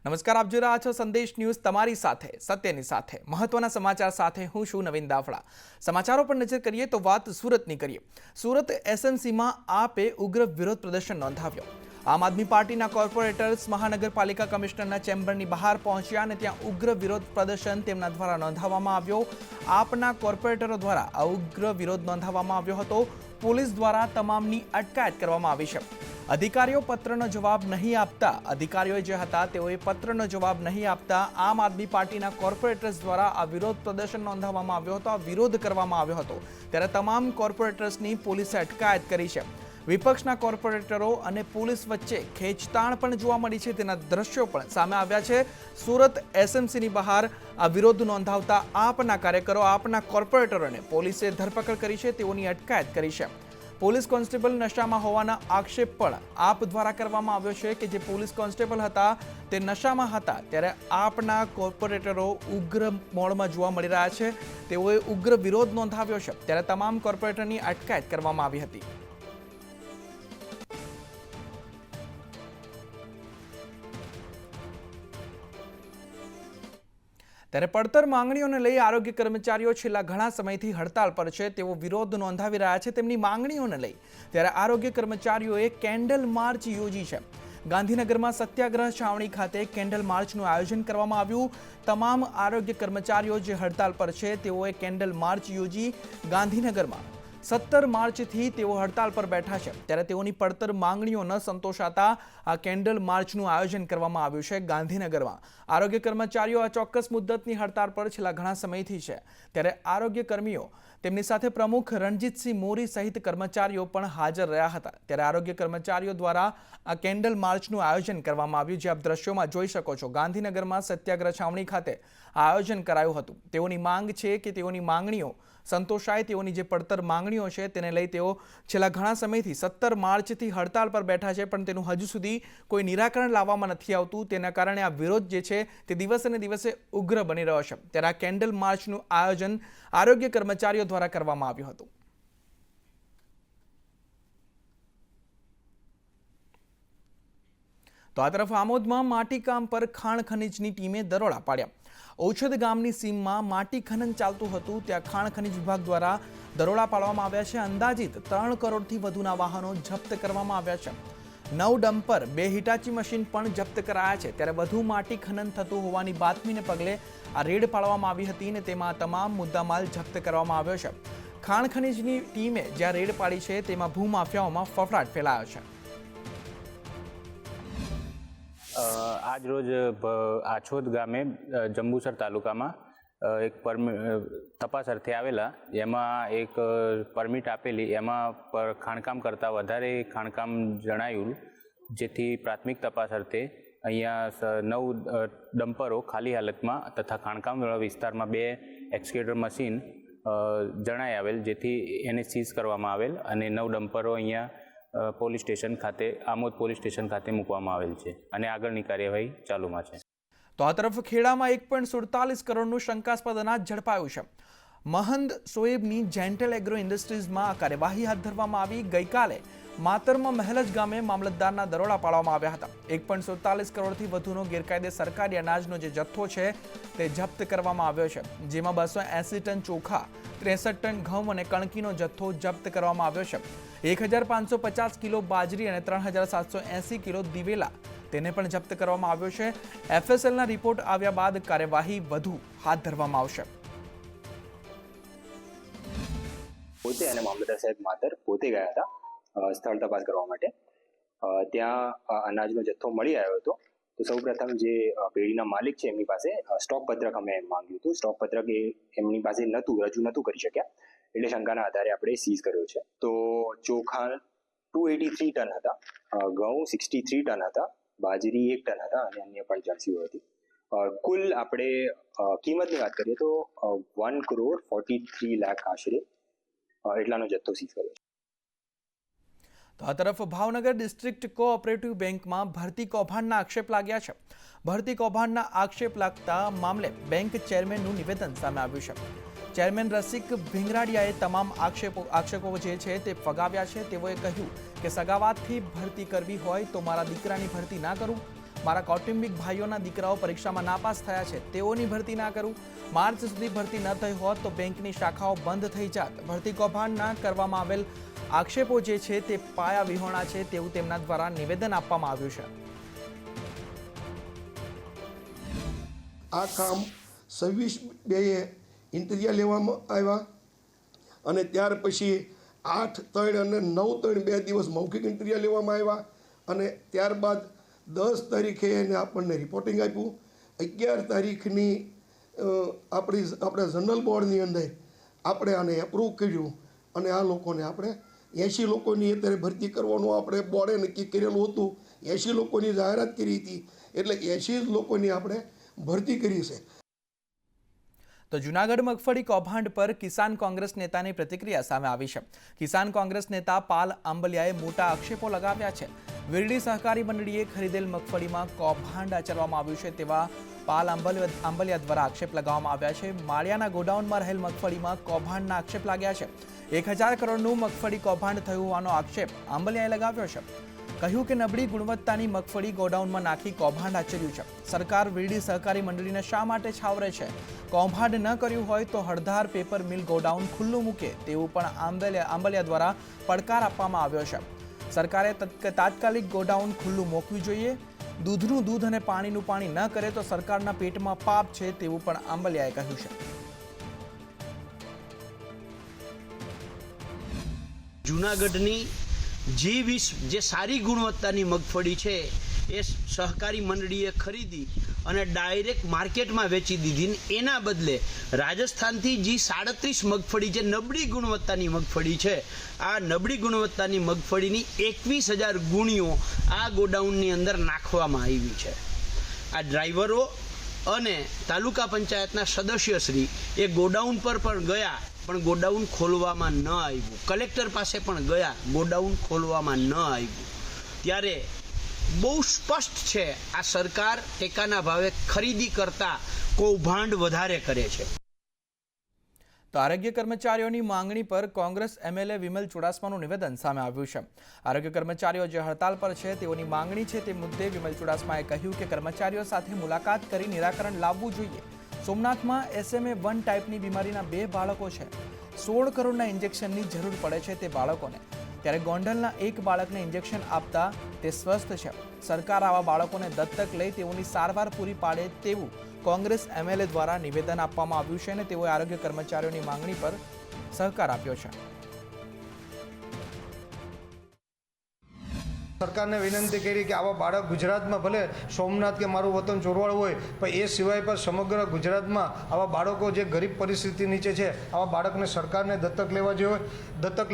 નમસ્કાર, આપ જોઈ રહ્યા છો સંદેશ ન્યૂઝ, તમારી સાથે સત્યની સાથે મહત્વના સમાચાર સાથે હું છું નવીન દાફડા। સમાચારો પર નજર કરીએ તો વાત સુરતની કરીએ। સુરત એસએમસીમાં આપે ઉગ્ર વિરોધ પ્રદર્શન નોંધાવ્યો। આમ આદમી પાર્ટીના કોર્પોરેટર્સ મહાનગરપાલિકા કમિશનરના ચેમ્બરની બહાર પહોંચ્યા અને ત્યાં ઉગ્ર વિરોધ પ્રદર્શન તેમના દ્વારા નોંધાવવામાં આવ્યો। આપના કોર્પોરેટરો દ્વારા આ ઉગ્ર વિરોધ નોંધાવવામાં આવ્યો હતો। પોલીસ દ્વારા તમામની અટકાયત કરવામાં આવી છે। अधिकारीओ पत्रनो जवाब नहीं आपता अधिकारीओ जे हता तेओए पत्रनो जवाब नहीं आपता आम आदमी पार्टीना कोर्पोरेटर्स द्वारा आ विरोध प्रदर्शन नोंधाववामां आव्यो हतो। आ विरोध करवामां आव्यो हतो त्यारे तमाम कोर्पोरेटर्सनी पोलीसे अटकायत करी छे। विपक्षना कोर्पोरेटरो अने पोलीस वच्चे खेंचताण पण जोवा मळी छे तेना दृश्यो पण सामे आव्या छे। सूरत एसएमसीनी बहार आ विरोध नोंधावता आपना कार्यकरो आपना कोर्पोरेटरोने पोलीसे धरपकड़ करी छे, तेओनी अटकायत करी छे। पोलीस कोन्स्टेबल नशामां होवाना आक्षेप पण आप द्वारा करवामां आव्यो छे के जे पोलीस कोन्स्टेबल हता ते नशामां हता त्यारे आपना कोर्पोरेटरो उग्र मोडमां जोवा मळी रह्या छे। तेओए उग्र विरोध नोंधाव्यो छे त्यारे तमाम कोर्पोरेटरनी अटकायत करवामां आवी हती। ત્યારે પડતર માંગણીઓને લઈ આરોગ્ય કર્મચારીઓ છેલ્લા ઘણા સમયથી હડતાળ પર છે। તેઓ વિરોધ નોંધાવી રહ્યા છે તેમની માંગણીઓને લઈ। ત્યારે આરોગ્ય કર્મચારીઓએ કેન્ડલ માર્ચ યોજી છે। ગાંધીનગરમાં સત્યાગ્રહ છાવણી ખાતે કેન્ડલ માર્ચનું આયોજન કરવામાં આવ્યું। તમામ આરોગ્ય કર્મચારીઓ જે હડતાળ પર છે તેઓએ કેન્ડલ માર્ચ યોજી। ગાંધીનગરમાં 17 માર્ચથી તેઓ હડતાળ પર બેઠા છે ત્યારે તેઓની પડતર માંગણીઓ ન સંતોષાતા આ કેન્ડલ માર્ચનું આયોજન કરવામાં આવ્યું છે। ગાંધીનગરમાં આરોગ્ય કર્મચારીઓ આ ચોક્કસ મુદ્દતની હડતાળ પર છેલ્લા ઘણા સમયથી છે ત્યારે આરોગ્ય કર્મીઓ તેમની સાથે પ્રમુખ રણજીતસિંહ મોરી સહિત કર્મચારીઓ પણ હાજર રહ્યા હતા। ત્યારે આરોગ્ય કર્મચારીઓ દ્વારા આ કેન્ડલ માર્ચનું આયોજન કરવામાં આવ્યું જે આપ દ્રશ્યોમાં જોઈ શકો છો। ગાંધીનગરમાં સત્યાગ્રહ છાવણી ખાતે આ આયોજન કરાયું હતું। તેઓની માંગ છે કે તેઓની માંગણીઓ સંતોષાય। તેઓની જે પડતર માંગણીઓ છે તેને લઈ તેઓ છેલ્લા ઘણા સમયથી 17 માર્ચથી હડતાળ પર બેઠા છે પણ તેનું હજુ સુધી કોઈ નિરાકરણ લાવવામાં નથી આવતું। તેના કારણે આ વિરોધ જે છે તે દિવસે ને દિવસે ઉગ્ર બની રહ્યો છે। ત્યારે આ કેન્ડલ માર્ચનું આયોજન આરોગ્ય કર્મચારીઓ દ્વારા કરવામાં આવ્યું હતું। તો આ તરફ આમોદમાં માટીકામ પર ખાણ ખનીજની ટીમે દરોડા પાડ્યા। ઔષધ ગામની સીમમાં માટી ખનન ચાલતું હતું ત્યાં ખાણ ખનીજ વિભાગ દ્વારા દરોડા પાડવામાં આવ્યા છે। અંદાજિત 3 કરોડથી વધુના વાહનો જપ્ત કરવામાં આવ્યા છે। 9 ડમ્પર 2 હિટાચી મશીન પણ જપ્ત કરાયા છે। ત્યારે વધુ માટી ખનન થતું હોવાની બાતમીને પગલે આ રેડ પાડવામાં આવી હતી અને તેમાં તમામ મુદ્દામાલ જપ્ત કરવામાં આવ્યો છે। ખાણ ખનીજની ટીમે જ્યાં રેડ પાડી છે તેમાં ભૂમાફિયાઓમાં ફફડાટ ફેલાયો છે। आज रोज आछोद गामे जंबूसर तालुका में एक तपास अर्थे आवेला एमां एक परमिट आपेली एमां पर खाणकाम करता वधारे खाणकाम जणायुं जेथी प्राथमिक तपास अर्थे अहींया 9 डम्परो खाली हालत में तथा खाणकाम विस्तार में 2 एक्सकेवेटर मशीन जणाई आवेल जेथी एने सीज करवामां आवेल अने 9 डम्परो अहींया पोलीस स्टेशन खाते आमोद पोलीस स्टेशन खाते मूकवामां आवेल छे अने आगळनी कार्यवाही चालूमां छे। तो आ तरफ खेड़ामां 1.47 करोड़નું શંકાસ્પદ અનાજ ઝડપાયું છે। महंद सोएबनी जेंटल एग्रो इंडस्ट्रीजमां आ कार्यवाही हाथ धरवामां आवी। गईकाले मातरमा महलज गामे मामलतदारना दरोड़ा पाडवामां આવ્યા હતા। 1.47 કરોડથી વધુનો ગેરકાયદે સરકારી અનાજનો જે જથ્થો છે તે જપ્ત કરવામાં આવ્યો છે જેમાં 280 ટન ચોખા 63 ટન ઘઉં અને કણકીનો જથ્થો જપ્ત કરવામાં આવ્યો છે। 1550 કિલો બાજરી અને 3780 કિલો દિવેલા તેને પણ જપ્ત કરવામાં આવ્યો છે। એફએસએલના રિપોર્ટ આવ્યા બાદ કાર્યવાહી વધુ હાથ ધરવામાં આવશે। પોતે અને મામલતદાર સાહેબ માતર પોતે ગયા હતા સ્થળ તપાસ કરવા માટે। ત્યાં અનાજનો જથ્થો મળી આવ્યો હતો તો સૌપ્રથમ જે પેઢીના માલિક છે એમની પાસે સ્ટોક પત્રક અમે માંગ્યું હતું। સ્ટોક પત્રક એમની પાસે રજૂ નહોતું કરી શક્યા એટલે શંકાના આધારે આપણે સીઝ કર્યો છે। તો ચોખા 283 ટન હતા, ઘઉં 63 ટન હતા, બાજરી 1 ટન હતા અને અન્ય પણ જણસીઓ હતી। કુલ આપણે કિંમતની વાત કરીએ તો 1,43 લાખ આશરે એટલાનો જથ્થો સીઝ કર્યો છે। તો આ તરફ ભાવનગર ડિસ્ટ્રિક્ટ કોઓપરેટિવ બેંકમાં ભરતી કૌભાંડના આક્ષેપ લાગ્યા છે। ભરતી કૌભાંડના આક્ષેપ લાગતા મામલે બેંક ચેરમેનનું નિવેદન સામે આવ્યું છે। ચેરમેન રસિક ભીંગરાડિયાએ તમામ આક્ષેપો જે છે તે ફગાવ્યા છે। તેઓએ કહ્યું કે સગાવાતથી ભરતી કરવી હોય તો મારા દીકરાની ભરતી ના કરું। મારા કૌટુંબિક ભાઈઓના દીકરાઓ પરીક્ષામાં નાપાસ થયા છે, તેઓની ભરતી ના કરું? માર્ચ સુધી ભરતી ન થઈ હોત તો બેંકની શાખાઓ બંધ થઈ જાત. ભરતી કૌભાંડ ના કરવામાં આવેલ આક્ષેપો જે છે તે પાયા વિહોણા છે તેવું તેમના દ્વારા નિવેદન આપવામાં આવ્યું છે. આ કામ 26/2 ઇન્ટરવ્યુ લેવામાં આવ્યા અને ત્યાર પછી 8/3 અને 9/3 2 દિવસ મૌખિક ઇન્ટરવ્યુ લેવામાં આવ્યા અને ત્યારબાદ 10 તારીખે એને આપણને રિપોર્ટિંગ આપ્યું. 11 તારીખની આપણે જનરલ બોર્ડની અંદર આપણે આને એપ્રૂવ કર્યું અને આ લોકોને આપણે 80 લોકોની અત્યારે ભરતી કરવાનું આપણે બોર્ડે નક્કી કરેલું હતું. 80 લોકોની જાહેરાત કરી હતી એટલે 80 લોકોની આપણે ભરતી કરી છે. તો જૂનાગઢ મગફળી કૌભાંડ પર કિસાન કોંગ્રેસ નેતાની પ્રતિક્રિયા સામે આવી છે. કિસાન કોંગ્રેસ નેતા પાલ આંબલિયાએ મોટા આક્ષેપો લગાવ્યા છે. વિરડી સહકારી મંડળીએ ખરીદેલ મગફળીમાં કૌભાંડ આચરવામાં આવ્યું છે તેવા પાલ આંબલિયા દ્વારા આક્ષેપ લગાવવામાં આવ્યા છે. માળિયાના ગોડાઉનમાં રહેલ મગફળીમાં કૌભાંડના આક્ષેપ લાગ્યા છે. 1000 કરોડનું મગફળી કૌભાંડ થયું હોવાનો આક્ષેપ આંબલિયાએ લગાવ્યો છે. કહ્યું કે નબળી ગુણવત્તાની મગફળી ગોડાઉનમાં નાખી કૌભાંડ આચર્યું છે. સરકાર વિરડી સહકારી મંડળીને શા માટે છાવરે છે? કૌભાંડ ન કર્યું હોય તો હળધાર પેપર મિલ ગોડાઉન ખુલ્લું મૂકે તેવું પણ આંબલિયા દ્વારા પડકાર આપવામાં આવ્યો છે. સરકારે તાત્કાલિક ગોડાઉન ખુલ્લું મૂકવું જોઈએ. દૂધનું દૂધ અને પાણીનું પાણી ન કરે તો સરકારના પેટમાં પાપ છે તેવું પણ આંબલિયાએ કહ્યું છે. જૂનાગઢની જે સારી ગુણવત્તાની મગફળી છે એ સહકારી મંડળીએ ખરીદી અને ડાયરેક્ટ માર્કેટમાં વેચી દીધી ને એના બદલે રાજસ્થાનથી જે 37 મગફળી જે નબળી ગુણવત્તાની મગફળી છે આ નબળી ગુણવત્તાની મગફળીની 21,000 ગુણીઓ આ ગોડાઉનની અંદર નાખવામાં આવી છે. આ ડ્રાઈવરો અને તાલુકા પંચાયતના સદસ્યશ્રી એ ગોડાઉન પર પણ ગયા પણ ગોડાઉન ખોલવામાં ન આવ્યું. કલેક્ટર પાસે પણ ગયા, ગોડાઉન ખોલવામાં ન આવ્યું. ત્યારે બહુ સ્પષ્ટ છે આ સરકાર ટેકાના ભાવે ખરીદી કરતા કૌભાંડ વધારે કરે છે. તો આરોગ્ય કર્મચારીઓની માંગણી પર કોંગ્રેસ એમએલએ વિમલ ચુડાસમાનું નિવેદન સામે આવ્યું છે. આરોગ્ય કર્મચારીઓ જે હડતાલ પર છે તેઓની માંગણી છે તે મુદ્દે વિમલ ચુડાસમાએ કહ્યું કે કર્મચારીઓ સાથે મુલાકાત કરી નિરાકરણ લાવવું જોઈએ. સોમનાથમાં SMA-1 ટાઈપની બીમારીના 2 બાળકો છે. 16 કરોડના ઇન્જેક્શનની જરૂર પડે છે તે બાળકોને. ત્યારે ગોંડલના એક બાળકને ઇન્જેક્શન આપતા તે સ્વસ્થ છે. સરકાર આવા બાળકોને દત્તક લઈ તેઓની સારવાર પૂરી પાડે તેવું કોંગ્રેસ એમએલએ દ્વારા નિવેદન આપવામાં આવ્યું છે અને તેઓએ આરોગ્ય કર્મચારીઓની માંગણી પર સહકાર આપ્યો છે. સરકારને વિનંતી કરી કે આવા બાળક ગુજરાતમાં ભલે સોમનાથ કે મારું વતન ચોરવાડ હોય પણ એ સિવાય પણ સમગ્ર ગુજરાતમાં આવા બાળકો જે ગરીબ પરિસ્થિતિ નીચે છે આવા બાળકને સરકારને દત્તક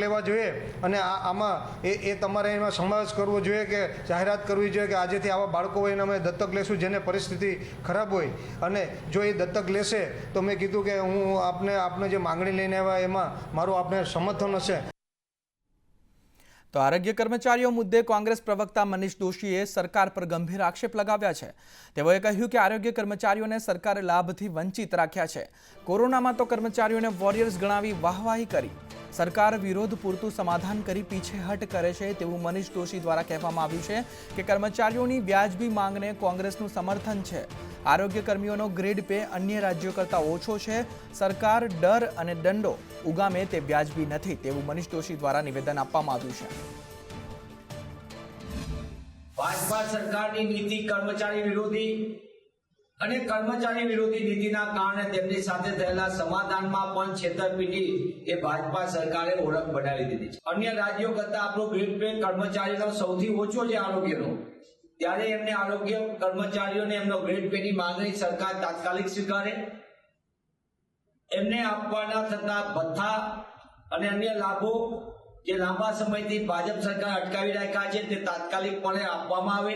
લેવા જોઈએ અને આમાં એ તમારે એમાં સમાવેશ કરવો જોઈએ કે જાહેરાત કરવી જોઈએ કે આજેથી આવા બાળકો હોય એને અમે દત્તક લેશું જેને પરિસ્થિતિ ખરાબ હોય અને જો એ દત્તક લેશે તો મેં કીધું કે હું આપને જે માંગણી લઈને આવ્યા એમાં મારું આપને સમર્થન હશે. તો આરોગ્ય કર્મચારીઓ મુદ્દે કોંગ્રેસ પ્રવક્તા મનીષ દોશીએ સરકાર પર ગંભીર આક્ષેપ લગાવ્યા છે. તેઓએ કહ્યું કે આરોગ્ય કર્મચારીઓને સરકારે લાભથી વંચિત રાખ્યા છે. કોરોનામાં તો કર્મચારીઓને વોરિયર્સ ગણાવી વાહવાહી કરી. સરકાર વિરોધ પૂરતું સમાધાન કરી પીછેહટ કરે છે તેવું મનીષ દોશી દ્વારા કહેવામાં આવ્યું છે કે કર્મચારીઓની વ્યાજબી માંગને કોંગ્રેસનું સમર્થન છે. આરોગ્ય કર્મીઓનો ગ્રેડ પે અન્ય રાજ્યો કરતાં ઓછો છે. સરકાર ડર અને દંડો ઉગામે તે વ્યાજબી નથી તેવું મનીષ દોશી દ્વારા નિવેદન આપવામાં આવ્યું છે. ભાજપા સરકારની નીતિ કર્મચારી વિરોધી અને કર્મચારી વિરોધી નીતિના કારણે તેમની સાથે થયેલા સમાધાનમાં પણ છેતરપિંડી એ ભાજપા સરકારે ઓળખ બનાવી દીધી છે. અન્ય રાજ્યો કરતા આપણો ગ્રેડ પે કર્મચારીનો સૌથી ઓછો છે આરોગ્યનો. ત્યારે એમને આરોગ્ય કર્મચારીઓને એમનો ગ્રેડ પેની માંગણી સરકાર તાત્કાલિક સ્વીકારે. એમને આપવાના થતા ભથ્થા અને અન્ય લાભો જે લાંબા સમયથી ભાજપ સરકાર અટકાવી રાખ્યા છે તે તાત્કાલિકપણે આપવામાં આવે.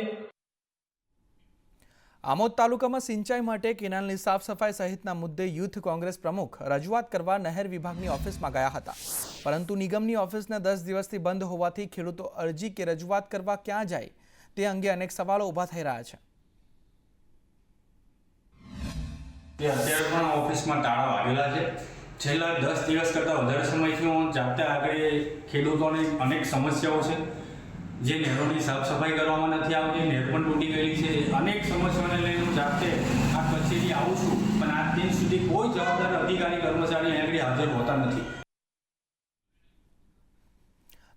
આમોદ તાલુકામાં સિંચાઈ માટે કેનાલની સાફ સફાઈ સહિતના મુદ્દે યુથ કોંગ્રેસ પ્રમુખ રજૂઆત કરવા નહેર વિભાગની ઓફિસમાં ગયા હતા. પરંતુ નિગમની ઓફિસને 10 દિવસથી બંધ હોવાથી ખેડૂતો અરજી કે રજૂઆત કરવા ક્યાં જાય તે અંગે અનેક સવાલો ઊભા થઈ રહ્યા છે. અત્યારે પણ ઓફિસમાં તાળા વાગેલા છે. છેલ્લા 10 દિવસ કરતાં વધારે સમયથી હું જાતે આગળ ખેડૂતોની અનેક સમસ્યાઓ છે. જે નહેરોની સાફ સફાઈ કરવામાં નથી આવતી, નહેર પણ તૂટી ગયેલી છે. અનેક સમસ્યાઓને લઈને હું જાતે આ કચેરી આવું છું, પણ આજ દિન સુધી કોઈ જવાબદાર અધિકારી કર્મચારી અહીંયા આગળ હાજર હોતા નથી.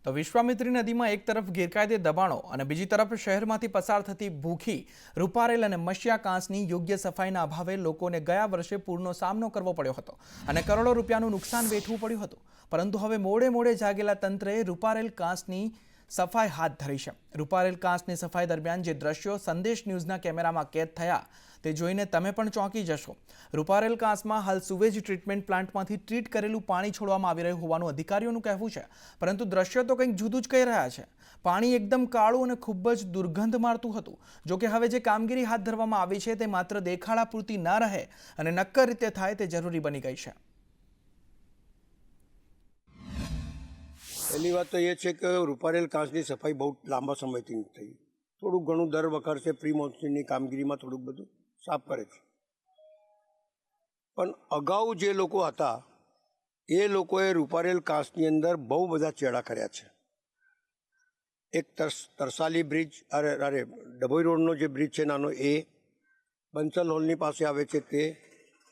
તો વિશ્વામિત્રી નદીમાં એક તરફ ગેરકાયદે દબાણો અને બીજી તરફ શહેરમાંથી પસાર થતી ભૂખી, રૂપારેલ અને મસ્યા કાંસની યોગ્ય સફાઈના અભાવે લોકોને ગયા વર્ષે પૂરનો સામનો કરવો પડ્યો હતો અને કરોડો રૂપિયાનું નુકસાન વેઠવું પડ્યું હતું. પરંતુ હવે મોડે મોડે જાગેલા તંત્રે રૂપારેલ કાંસની સફાઈ હાથ ધરી છે. રૂપારેલ કાંસની સફાઈ દરમિયાન જે દ્રશ્યો સંદેશ ન્યૂઝના કેમેરામાં કેદ થયા તે જોઈને તમે પણ ચોંકી જશો. રૂપારેલ કાંસમાં હાલ સુવેજ ટ્રીટમેન્ટ પ્લાન્ટમાંથી ટ્રીટ કરેલું પાણી છોડવામાં આવી રહ્યું હોવાનું અધિકારીઓનું કહેવું છે, પરંતુ દ્રશ્યો તો કંઈક જુદું જ કહી રહ્યા છે. પાણી એકદમ કાળું અને ખૂબ જ દુર્ગંધ મારતું હતું. જોકે હવે જે કામગીરી હાથ ધરવામાં આવી છે તે માત્ર દેખાડા પૂરતી ન રહે અને નક્કર રીતે થાય તે જરૂરી બની ગઈ છે. પહેલી વાત તો એ છે કે રૂપારેલ કાંસની સફાઈ બહુ લાંબા સમયથી નથી થઈ. થોડું ઘણું દર વખતે પ્રી મોન્સૂનની કામગીરીમાં થોડુંક બધું સાફ કરે છે, પણ અગાઉ જે લોકો હતા એ લોકોએ રૂપારેલ કાંસની અંદર બહુ બધા ચેડા કર્યા છે. એક તરસાલી બ્રિજ, અરે ડભોઈ રોડનો જે બ્રિજ છે નાનો, એ બંસલ હોલની પાસે આવે છે તે,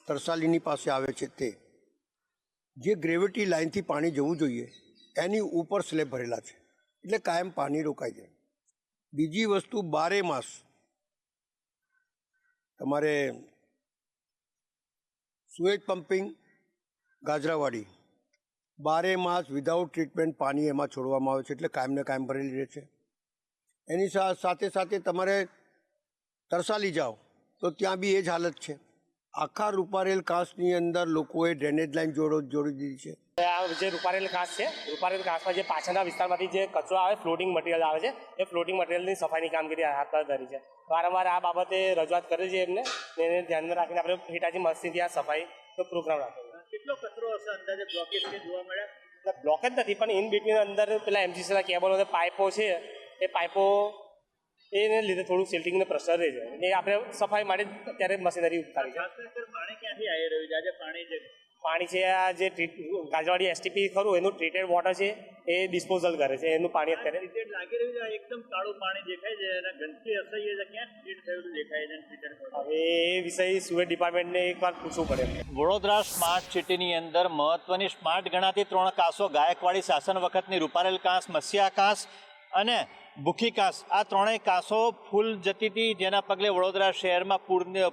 તરસાલીની પાસે આવે છે તે, જે ગ્રેવિટી લાઇનથી પાણી જવું જોઈએ એની ઉપર સ્લેબ ભરેલા છે, એટલે કાયમ પાણી રોકાઈ જાય. બીજી વસ્તુ, 12 માસ તમારે સુએજ પમ્પિંગ ગાજરાવાડી 12 માસ વિધાઉટ ટ્રીટમેન્ટ પાણી એમાં છોડવામાં આવે છે, એટલે કાયમને કાયમ ભરેલી રહે છે. એની સાથે સાથે તમારે તરસાલી જાઓ તો ત્યાં બી એ જ હાલત છે. આખા રૂપારેલ કાંસની અંદર લોકોએ ડ્રેનેજ લાઇન જોડી દીધી છે. આ જે રૂપારેલ કાંસ છે, રૂપારેલ કાંસમાં જે પાછળના વિસ્તારમાંથી જે કચરો આવે, ફ્લોટિંગ મટીરિયલ આવે છે, એ ફ્લોટિંગ મટીરિયલની સફાઈની કામગીરી હાથ ધરી છે. વારંવાર આ બાબતે રજૂઆત કરી છે એમને, એને ધ્યાનમાં રાખીને આપણે હિટાચી મસ્તીથી આ સફાઈનો પ્રોગ્રામ રાખ્યો. કેટલો કચરો હશે અંદાજે? બ્લોકેજ કે જોવા મળ્યા? બ્લોકેજ નથી, પણ ઇન બિટવીન અંદર પેલા એમજીસીના કેબલો, પાઇપો છે, એ પાઇપો એને લીધે થોડું સિલ્ટિંગનો પ્રશ્ન રહે છે. એ આપણે સફાઈ માટે અત્યારે મશીનરી ઉતારી છે. પાણી ક્યાંથી આવી રહ્યું છે આજે? પાણી છે આ જે ગાજરાવાડી એસટીપી ખરું એનું ટ્રીટેડ વોટર છે, એ ડિસ્પોઝલ કરે છે એનું પાણી અત્યારે લાગી રહ્યું છે. એકદમ કાળું પાણી દેખાય છે અને ગંદકી અસહ્ય છે. ક્યાં ટ્રીટ થયેલું દેખાય છે ટ્રીટેડ? હવે એ વિષય સુએજ ડિપાર્ટમેન્ટને એકવાર પૂછવું પડે. વડોદરા સ્માર્ટ સિટીની અંદર મહત્વની સ્માર્ટ ગણાતી 3 કાંસો, ગાયકવાડી શાસન વખતની રૂપારેલ કાંસ, મસ્યા કાંસ અને ભૂખી કાંસ, આ 3 કાંસો ફૂલ જતી હતી, જેના પગલે વડોદરા શહેરમાં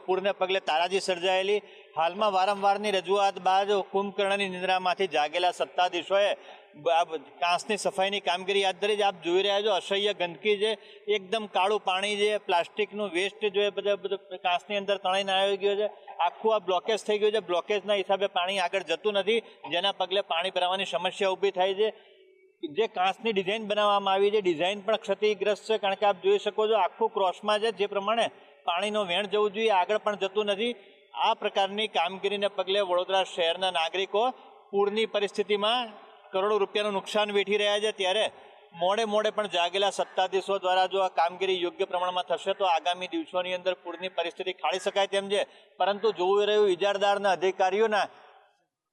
પૂરને પગલે તારાજી સર્જાયેલી. હાલમાં વારંવારની રજૂઆત બાદ કુંભકર્ણની નિંદ્રામાંથી જાગેલા સત્તાધીશોએ કાંસની સફાઈની કામગીરી હાથ ધરી. આપ જોઈ રહ્યા છો અસહ્ય ગંદકી છે, એકદમ કાળું પાણી છે, પ્લાસ્ટિકનું વેસ્ટ જો એ બધું કાંસની અંદર તણાઈને આવી ગયો છે. આખું આ બ્લોકેજ થઈ ગયું છે. બ્લોકેજના હિસાબે પાણી આગળ જતું નથી, જેના પગલે પાણી ભરાવાની સમસ્યા ઊભી થાય છે. જે કાંસની ડિઝાઇન બનાવવામાં આવી છે, ડિઝાઇન પણ ક્ષતિગ્રસ્ત છે, કારણ કે આપ જોઈ શકો છો આખું ક્રોસમાં છે, જે પ્રમાણે પાણીનો વહેણ જવું જોઈએ આગળ પણ જતું નથી. આ પ્રકારની કામગીરીને પગલે વડોદરા શહેરના નાગરિકો પૂરની પરિસ્થિતિમાં કરોડો રૂપિયાનું નુકસાન વેઠી રહ્યા છે. ત્યારે મોડે પણ જાગેલા સત્તાધીશો દ્વારા જો આ કામગીરી યોગ્ય પ્રમાણમાં થશે તો આગામી દિવસોની અંદર પૂરની પરિસ્થિતિ ખાળી શકાય તેમ છે. પરંતુ જોઈ રહ્યું ઇજારદારના અધિકારીઓના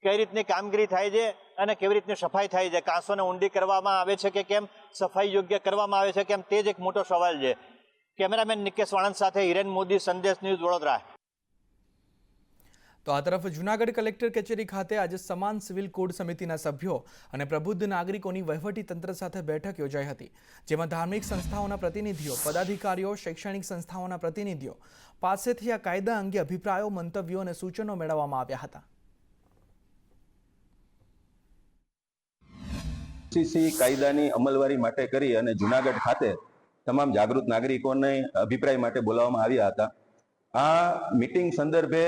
કઈ રીતની કામગીરી થાય છે અને કેવી રીતની સફાઈ થાય છે, કાંસોને ઊંડી કરવામાં આવે છે કે કેમ, સફાઈ યોગ્ય કરવામાં આવે છે કેમ, તે જ એક મોટો સવાલ છે. કેમેરામેન નિકેશ વાણંદ સાથે હિરેન મોદી, સંદેશ ન્યૂઝ, વડોદરા. તો આ તરફ જૂનાગઢ કલેક્ટર કચેરી ખાતે આજે સમાન સિવિલ કોડ સમિતિના સભ્યો અને પ્રબુદ્ધ નાગરિકોની વહીવટી તંત્ર સાથે બેઠક યોજાઈ હતી, જેમાં ધાર્મિક સંસ્થાઓના પ્રતિનિધિઓ, પદાધિકારીઓ, શૈક્ષણિક સંસ્થાઓના પ્રતિનિધિઓ પાસેથી આ કાયદા અંગે અભિપ્રાયો, મંતવ્યો અને સૂચનો મેળવવામાં આવ્યા હતા. કાયદાની અમલવારી માટે કરી અને જૂનાગઢ ખાતે તમામ જાગૃત નાગરિકોને અભિપ્રાય માટે બોલાવવામાં આવ્યા હતા. આ મીટિંગ સંદર્ભે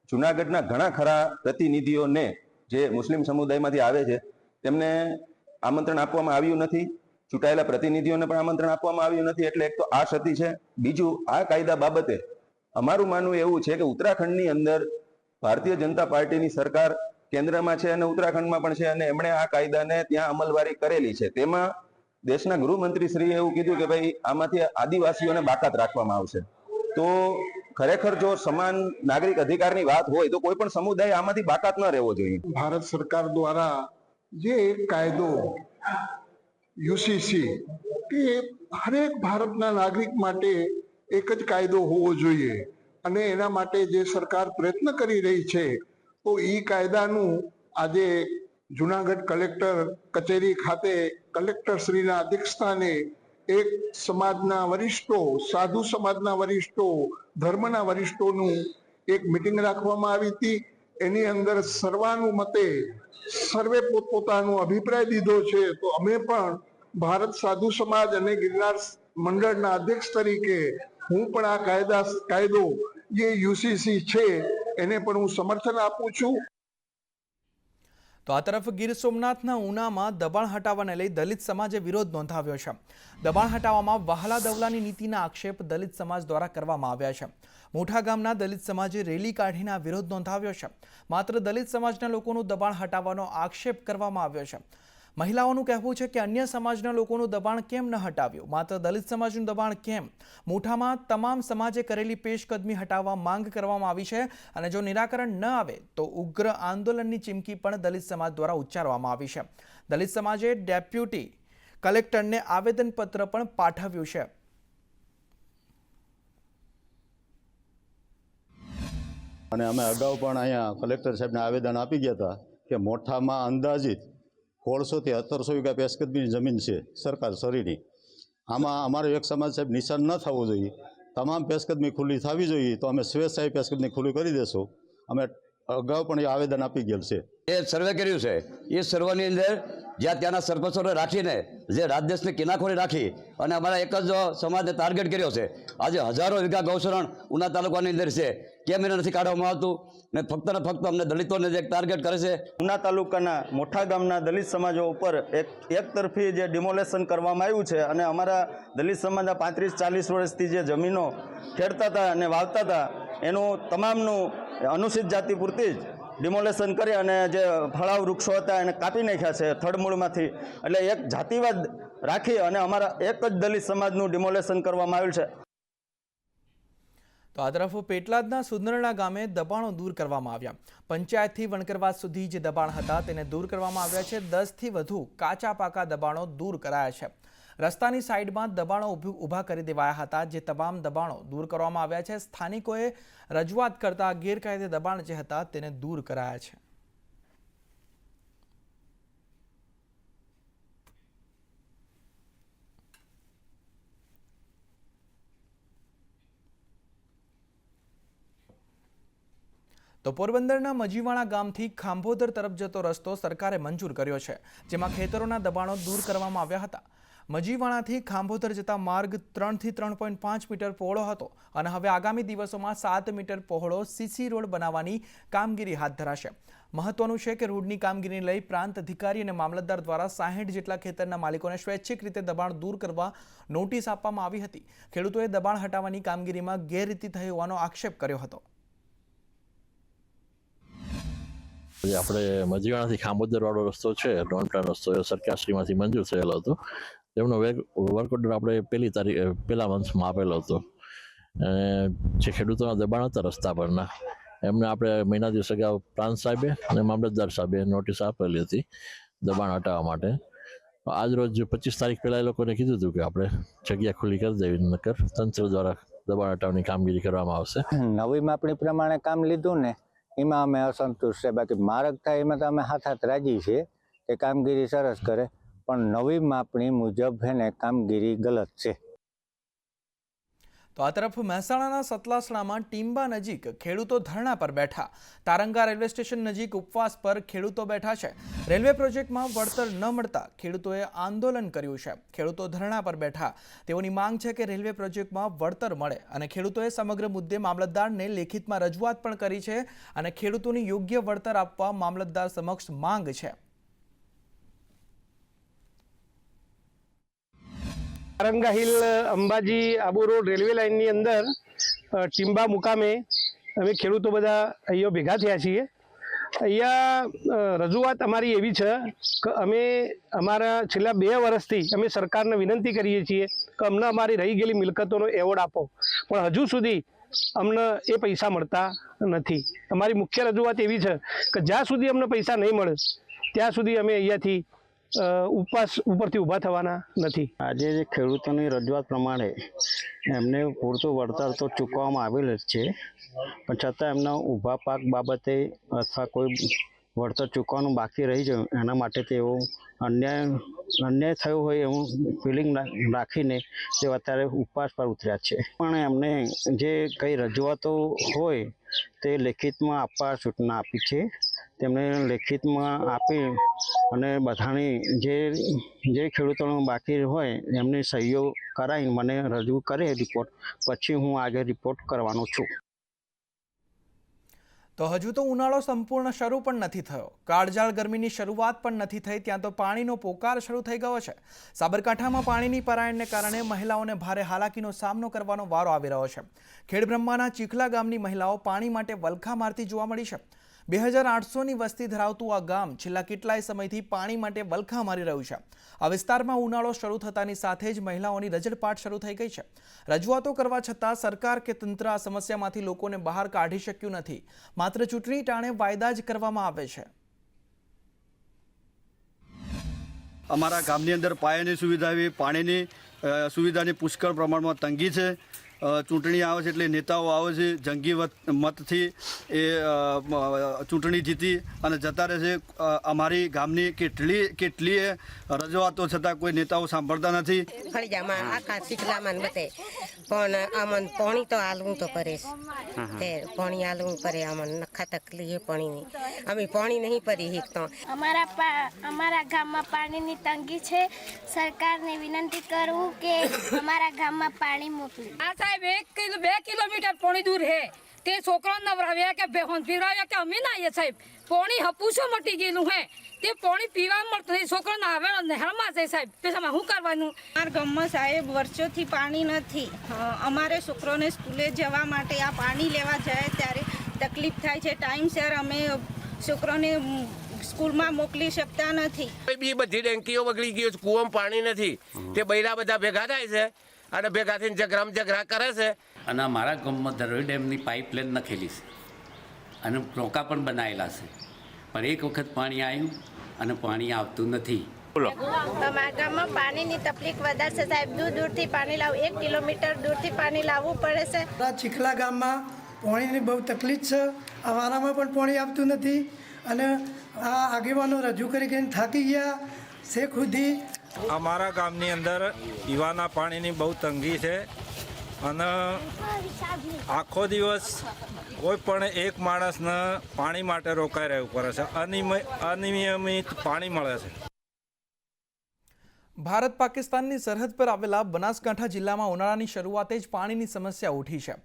જૂનાગઢના ઘણા ખરા પ્રતિનિધિઓને જે મુસ્લિમ સમુદાયમાંથી આવે છે તેમને આમંત્રણ આપવામાં આવ્યું નથી. ચૂંટાયેલા પ્રતિનિધિઓને પણ આમંત્રણ આપવામાં આવ્યું નથી. એટલે એક તો આ ક્ષતિ છે. બીજું, આ કાયદા બાબતે અમારું માનવું એવું છે કે ઉત્તરાખંડની અંદર ભારતીય જનતા પાર્ટીની સરકાર કેન્દ્રમાં છે અને ઉત્તરાખંડમાં પણ છે, અને એમણે આ કાયદાને ત્યાં અમલવારી કરેલી છે. તેમાં દેશના ગૃહમંત્રી શ્રીએ એવું કીધું કે ભાઈ આમાંથી આદિવાસીઓને બાકાત રાખવામાં આવશે. તો ખરેખર જો સમાન નાગરિક અધિકારની વાત હોય તો કોઈ પણ સમુદાય આમાંથી બાકાત ન રહેવો જોઈએ. ભારત સરકાર દ્વારા જે કાયદો યુસીસી કે હરેક ભારતના નાગરિક માટે એક જ કાયદો હોવો જોઈએ અને એના માટે જે સરકાર પ્રયત્ન કરી રહી છે તો એ કાયદાનું આજે જુનાગઢ કલેક્ટર કચેરી ખાતે કલેક્ટરશ્રીના અધ્યક્ષસ્થાને એક સમાજના વરિષ્ઠો, સાધુ સમાજના વરિષ્ઠો, ધર્મના વરિષ્ઠોનું એક મિટિંગ રાખવામાં આવી હતી. એની અંદર સર્વાનુમતે સર્વે પોતપોતાનો અભિપ્રાય દીધો છે. તો અમે પણ ભારત સાધુ સમાજ અને ગિરનાર મંડળના અધ્યક્ષ તરીકે હું પણ આ કાયદો જે યુસીસી છે એને પણ હું સમર્થન આપું છું. તો આ તરફ ગીર સોમનાથના ઉનામાં દબાણ હટાવવાને લઈ દલિત સમાજે વિરોધ નોંધાવ્યો છે. દબાણ હટાવવામાં વહાલા દવલાની નીતિના આક્ષેપ દલિત સમાજ દ્વારા કરવામાં આવ્યા છે. મોટા ગામના દલિત સમાજે રેલી કાઢીને આ વિરોધ નોંધાવ્યો છે. માત્ર દલિત સમાજના લોકોનું દબાણ હટાવવાનો આક્ષેપ કરવામાં આવ્યો છે. મહિલાઓનું કહેવું છે કે અન્ય સમાજના લોકોનું દબાણ કેમ ન હટાવ્યું, માત્ર દલિત સમાજનું દબાણ કેમ? મોઠામાં તમામ સમાજે કરેલી પેશકદમી હટાવવા માંગ કરવામાં આવી છે અને જો નિરાકરણ ન આવે તો ઉગ્ર આંદોલનની ચીમકી પણ દલિત સમાજ દ્વારા ઉચ્ચારવામાં આવી છે. દલિત સમાજે ડેપ્યુટી કલેક્ટરને આવેદનપત્ર પણ પાઠવ્યું છે. અને અમે અગાઉ પણ અહીંયા કલેક્ટર સાહેબને આવેદન આપી ગયા હતા કે મોઠામાં અંદાજિત 1600 થી 1700 વીઘા પેશકદમીની જમીન છે સરકાર સરીની. આમાં અમારો એક સમાજ સાહેબ નિશાન ન થવો જોઈએ. તમામ પેશકદમી ખુલ્લી થવી જોઈએ. તો અમે સ્વેચ્છાએ પેશકદમી ખુલ્લી કરી દેશું. અમે અગાઉ પણ એ આવેદન આપી ગયેલ છે. એ સર્વે કર્યું છે. એ સર્વેની અંદર જ્યાં ત્યાંના સરપંચોને રાખીને જે રાજદેશની કિનાખોરી રાખી અને અમારા એક જ સમાજને ટાર્ગેટ કર્યો છે. આજે હજારો વીઘા ગૌશરણ ઉના તાલુકાની અંદર છે. કેમ એને નથી કાઢવામાં આવતું? ને ફક્ત અમને દલિતોને જે ટાર્ગેટ કરે છે. ઉના તાલુકાના મોટા ગામના દલિત સમાજો ઉપર એક તરફી જે ડિમોલેશન કરવામાં આવ્યું છે અને અમારા દલિત સમાજના 35-40 વર્ષથી જે જમીનો ખેડતા હતા અને વાવતા હતા એનું તમામનું અનુસૂચિત જાતિ પૂરતી જ ડિમોલેશન કરી અને જે ફળાવ વૃક્ષો હતા એને કાપી નાખ્યા છે થડમૂળમાંથી. એટલે એક જાતિવાદ રાખી અને અમારા એક જ દલિત સમાજનું ડિમોલેશન કરવામાં આવ્યું છે. તો આ તરફ પેટલાદના સુંદરણા ગામે દબાણો દૂર કરવામાં આવ્યા. પંચાયતથી વણકરવાસ સુધી જે દબાણ હતા તેને દૂર કરવામાં આવ્યા છે. 10થી વધુ કાચા પાકા દબાણો દૂર કરાયા છે. રસ્તાની સાઈડમાં દબાણો ઊભા કરી દેવાયા હતા. જે તમામ દબાણો દૂર કરવામાં આવ્યા છે. સ્થાનિકોએ રજૂઆત કરતા ગેરકાયદે દબાણ જે હતા તેને દૂર કરાયા છે. તો પોરબંદરના મજીવાણા ગામથી ખાંભોદર તરફ જતો રસ્તો સરકારે મંજૂર કર્યો છે, જેમાં ખેતરોના દબાણો દૂર કરવામાં આવ્યા હતા. મજીવાણાથી ખાંભોદર જતા માર્ગ 3 થી 3.5 મીટર પહોળો હતો અને હવે આગામી દિવસોમાં 7 મીટર પહોળો સીસી રોડ બનાવવાની કામગીરી હાથ ધરાશે. મહત્વનું છે કે રોડની કામગીરીને લઈ પ્રાંત અધિકારી અને મામલતદાર દ્વારા 60 જેટલા ખેતરના માલિકોને સ્વૈચ્છિક રીતે દબાણ દૂર કરવા નોટિસ આપવામાં આવી હતી. ખેડૂતોએ દબાણ હટાવવાની કામગીરીમાં ગેરરીતિ થઈ હોવાનો આક્ષેપ કર્યો હતો. આપણે મજીવાણાથી ખાંભોદર વાળો રસ્તો છે, ડોન્ટા રસ્તો, એ સરકારશ્રીમાંથી મંજૂર થયેલો હતો. તેમનો વર્ક ઓર્ડર આપણે પહેલા મંથમાં આપેલો હતો. જે ખેડૂતોના દબાણ હતા રસ્તા પરના, એમને આપણે મહિના દિવસ અગાઉ પ્રાંત સાહેબે અને મામલતદાર સાહેબે નોટિસ આપેલી હતી દબાણ હટાવવા માટે. આજ રોજ 25 તારીખ પહેલાં એ લોકોને કીધું હતું કે આપણે જગ્યા ખુલ્લી કરી દેવી, નકર તંત્ર દ્વારા દબાણ હટાવવાની કામગીરી કરવામાં આવશે. નવી માપણી પ્રમાણે કામ લીધું ને એમાં અમે અસંતુષ્ટ છે. બાકી માર્ગ થાય એમાં તો અમે હાથ રાજી છીએ કે કામગીરી સરસ કરે, પણ નવી માપણી મુજબ એને કામગીરી ગલત છે. તો આ તરફ મહેસાણાના સતલાસણામાં ટીંબા નજીક ખેડૂતો ધરણા પર બેઠા. તારંગા રેલવે સ્ટેશન નજીક ઉપવાસ પર ખેડૂતો બેઠા છે. રેલવે પ્રોજેક્ટમાં વળતર ન મળતા ખેડૂતોએ આંદોલન કર્યું છે. ખેડૂતો ધરણા પર બેઠા. તેઓની માંગ છે કે રેલવે પ્રોજેક્ટમાં વળતર મળે અને ખેડૂતોએ સમગ્ર મુદ્દે મામલતદારને લેખિતમાં રજૂઆત પણ કરી છે અને ખેડૂતોની યોગ્ય વળતર આપવા મામલતદાર સમક્ષ માંગ છે. Taranga hill Ambaji Abu road railway લાઇનની અંદર ટીંબા મુકામે અમે ખેડૂતો બધા અહીંયા ભેગા થયા છીએ. અહીંયા રજૂઆત અમારી એવી છે કે અમે અમારા છેલ્લા 2 વર્ષથી અમે સરકારને વિનંતી કરીએ છીએ કે અમને અમારી રહી ગયેલી મિલકતોનો એવોર્ડ આપો, પણ હજુ સુધી અમને એ પૈસા મળતા નથી. અમારી મુખ્ય રજૂઆત એવી છે કે જ્યાં સુધી અમને પૈસા નહીં મળે ત્યાં સુધી અમે અહીંયાથી ઉપવાસ ઉપરથી ઊભા થવાના નથી. આજે જે ખેડૂતોની રજૂઆત પ્રમાણે એમને પૂરતું વળતર તો ચૂકવવામાં આવેલ જ છે, પણ છતાં એમના ઊભા પાક બાબતે અથવા કોઈ વળતર ચૂકવવાનું બાકી રહી જાય એના માટે તેઓ અન્યાય થયો હોય એવું ફિલિંગ રાખીને તેઓ અત્યારે ઉપવાસ પર ઉતર્યા છે. પણ એમને જે કંઈ રજૂઆતો હોય તે લેખિતમાં આપવા સૂચના આપી છે. તેમણે લેખિતમાં આપી અને બધાની જે ખેડૂતોનું બાકી હોય એમની સહીઓ કરાવી મને રજૂ કરે રિપોર્ટ, પછી હું આગળ રિપોર્ટ કરવાનો છું. તો હજુ તો ઉનાળો સંપૂર્ણ શરૂ પણ નથી થયો, કાળઝાળ ગરમીની શરૂઆત પણ નથી થઈ, ત્યાં તો પાણીનો પોકાર શરૂ થઈ ગયો છે. સાબરકાંઠામાં પાણીની પરાયણને કારણે મહિલાઓને ભારે હાલાકીનો સામનો કરવાનો વારો આવી રહ્યો છે. ખેડબ્રહ્માના ચીખલા ગામની મહિલાઓ પાણી માટે વલખા મારતી જોવા મળી છે. 2800ની વસ્તી ધરાવતું આ ગામ છેલ્લા કેટલાય સમયથી પાણી માટે વલખા મારી રહ્યું છે. આ વિસ્તારમાં ઉનાળો શરૂ થતાની સાથે જ મહિલાઓની રજડપાટ શરૂ થઈ ગઈ છે. રજૂઆતો કરવા છતાં સરકાર કે તંત્ર આ સમસ્યામાંથી લોકોને બહાર કાઢી શક્યું નથી. માત્ર ચૂંટણી ટાણે વાયદા જ કરવામાં આવે છે. અમારા ગામની અંદર પાયાની સુવિધા એવી પાણીની સુવિધાની પુષ્કળ પ્રમાણમાં તંગી છે. ચૂંટણી આવે છે એટલે નેતાઓ આવે છે, જંગી મતથી એ ચૂંટણી જીતી અને જતા રહે છે. અમારી ગામની કેટલીય રજૂઆતો છતાં કોઈ નેતાઓ સાંભળતા નથી. ફળજામાં આખા શીખલામાં બતે પણ આમન પાણી તો હાલવું તો પડે છે. પાણી હાલવું પડે, આમન નખા તકલીફ પાણીની. અમે પાણી નહીં પડી શકતો. અમારા ગામમાં પાણીની તંગી છે. સરકારને વિનંતી કરું કે અમારા ગામમાં પાણી મોકલે. સાહેબ 2 કિલોમીટર પાણી દૂર હે તે છોકરા નવરાવ્યા કે બેહોન પીવરાવ્યા કે અમે ના આવીએ સાહેબ. પાણી હપુસો મટી ગયેલું હે, તે પાણી પીવા મળતું નહીં. છોકરાને આવે નહેરમાં જાય સાહેબ, પેશામાં શું કરવાનું? અમારા ગામમાં સાહેબ વર્ષોથી પાણી નથી. અમારે છોકરોને સ્કૂલે જવા માટે આ પાણી લેવા જાય ત્યારે તકલીફ થાય છે. ટાઈમસર અમે છોકરોને સ્કૂલમાં મોકલી શકતા નથી. બધી ડેન્કીઓ બગડી ગઈ છે, કૂવામાં પાણી નથી. તે બૈરા બધા ભેગા થાય છે અને ભેગા થઈને ઝઘરા કરે છે. અને અમારા ગામમાં ધરોઈ ડેમની પાઇપલાઇન નાખેલી છે અને ટોંકા પણ બનાવેલા છે, પણ એક વખત પાણી આવ્યું અને પાણી આવતું નથી. અમારા ગામમાં પાણીની તકલીફ વધારે છે સાહેબ. દૂરથી પાણી લાવવું, 1 કિલોમીટર દૂરથી પાણી લાવવું પડે છે. ચીખલા ગામમાં પાણીની બહુ તકલીફ છે. અવારામાં પણ પાણી આવતું નથી અને આ આગેવાનો રજૂ કરી થાકી ગયા છે. ખુદી અમારા ગામની અંદર પીવાના પાણીની બહુ તંગી છે અને આખો દિવસ કોઈ પણ એક માણસને પાણી માટે રોકાઈ રહેવું પડે છે. અનિયમિત પાણી મળે છે. ભારત પાકિસ્તાનની સરહદ પર આવેલા બનાસકાંઠા જિલ્લામાં ઉનાળાની શરૂઆતે જ પાણીની સમસ્યા ઉઠી છે.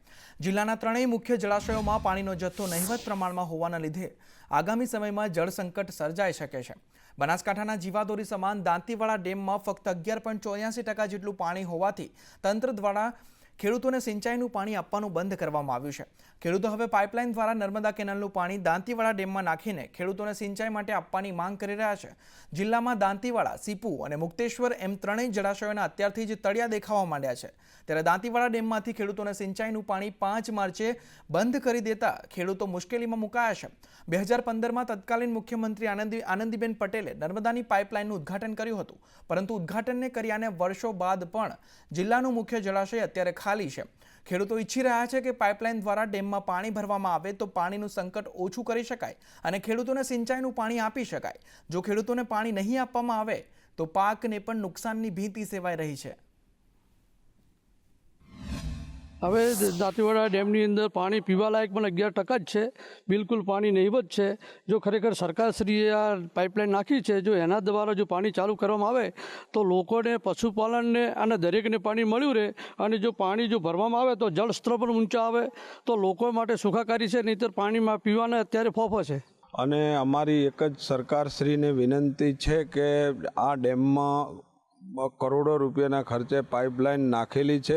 જિલ્લાના 3 મુખ્ય જળાશયોમાં પાણીનો જથ્થો નહિવત પ્રમાણમાં હોવાના લીધે આગામી સમયમાં જળ સંકટ સર્જાઈ શકે છે. બનાસકાંઠાના જીવાદોરી સમાન દાંતીવાડા ડેમમાં ફક્ત 11.84% જેટલું પાણી હોવાથી તંત્ર દ્વારા ખેડૂતોને સિંચાઈનું પાણી આપવાનું બંધ કરવામાં આવ્યું છે. ખેડૂતો હવે પાઇપલાઇન દ્વારા નર્મદા કેનાલનું પાણી દાંતીવાડા ડેમમાં નાખીને ખેડૂતોને સિંચાઈ માટે આપવાની માંગ કરી રહ્યા છે. જિલ્લામાં દાંતીવાડા, સીપુ અને મુક્તેશ્વર એમ 3 જળાશયોના અત્યારથી જ તળિયા દેખાવા માંડ્યા છે. ત્યારે દાંતીવાડા ડેમમાંથી ખેડૂતોને સિંચાઈનું પાણી 5 માર્ચે બંધ કરી દેતા ખેડૂતો મુશ્કેલીમાં મુકાયા છે. 2015માં તત્કાલીન મુખ્યમંત્રી આનંદીબેન પટેલે નર્મદાની પાઇપલાઇનનું ઉદ્ઘાટન કર્યું હતું, પરંતુ ઉદ્ઘાટનને કર્યાને વર્ષો બાદ પણ જિલ્લાનું મુખ્ય જળાશય અત્યારે ખાલી છે. ખેડૂતો ઈચ્છી રહ્યા છે કે પાઇપલાઇન દ્વારા ડેમમાં પાણી ભરવામાં આવે તો પાણીનું સંકટ ઓછું કરી શકાય અને ખેડૂતોને સિંચાઈનું પાણી આપી શકાય. જો ખેડૂતોને પાણી નહીં આપવામાં આવે તો પાકને પણ નુકસાનની ભીતિ સેવાઈ રહી છે. હવે દાંતીવાડા ડેમની અંદર પાણી પીવાલાયક પણ 11% જ છે. બિલકુલ પાણી નહીવત છે. જો ખરેખર સરકારશ્રીએ આ પાઇપલાઇન નાખી છે, જો એના દ્વારા જો પાણી ચાલુ કરવામાં આવે તો લોકોને, પશુપાલનને અને દરેકને પાણી મળ્યું રહે અને જો પાણી જો ભરવામાં આવે તો જળ સ્તર પણ ઊંચા આવે તો લોકો માટે સુખાકારી છે. નહીંતર પાણીમાં પીવાના અત્યારે ફોફો છે. અને અમારી એક જ સરકારશ્રીને વિનંતી છે કે આ ડેમમાં કરોડો રૂપિયાના ખર્ચે પાઇપલાઇન નાખેલી છે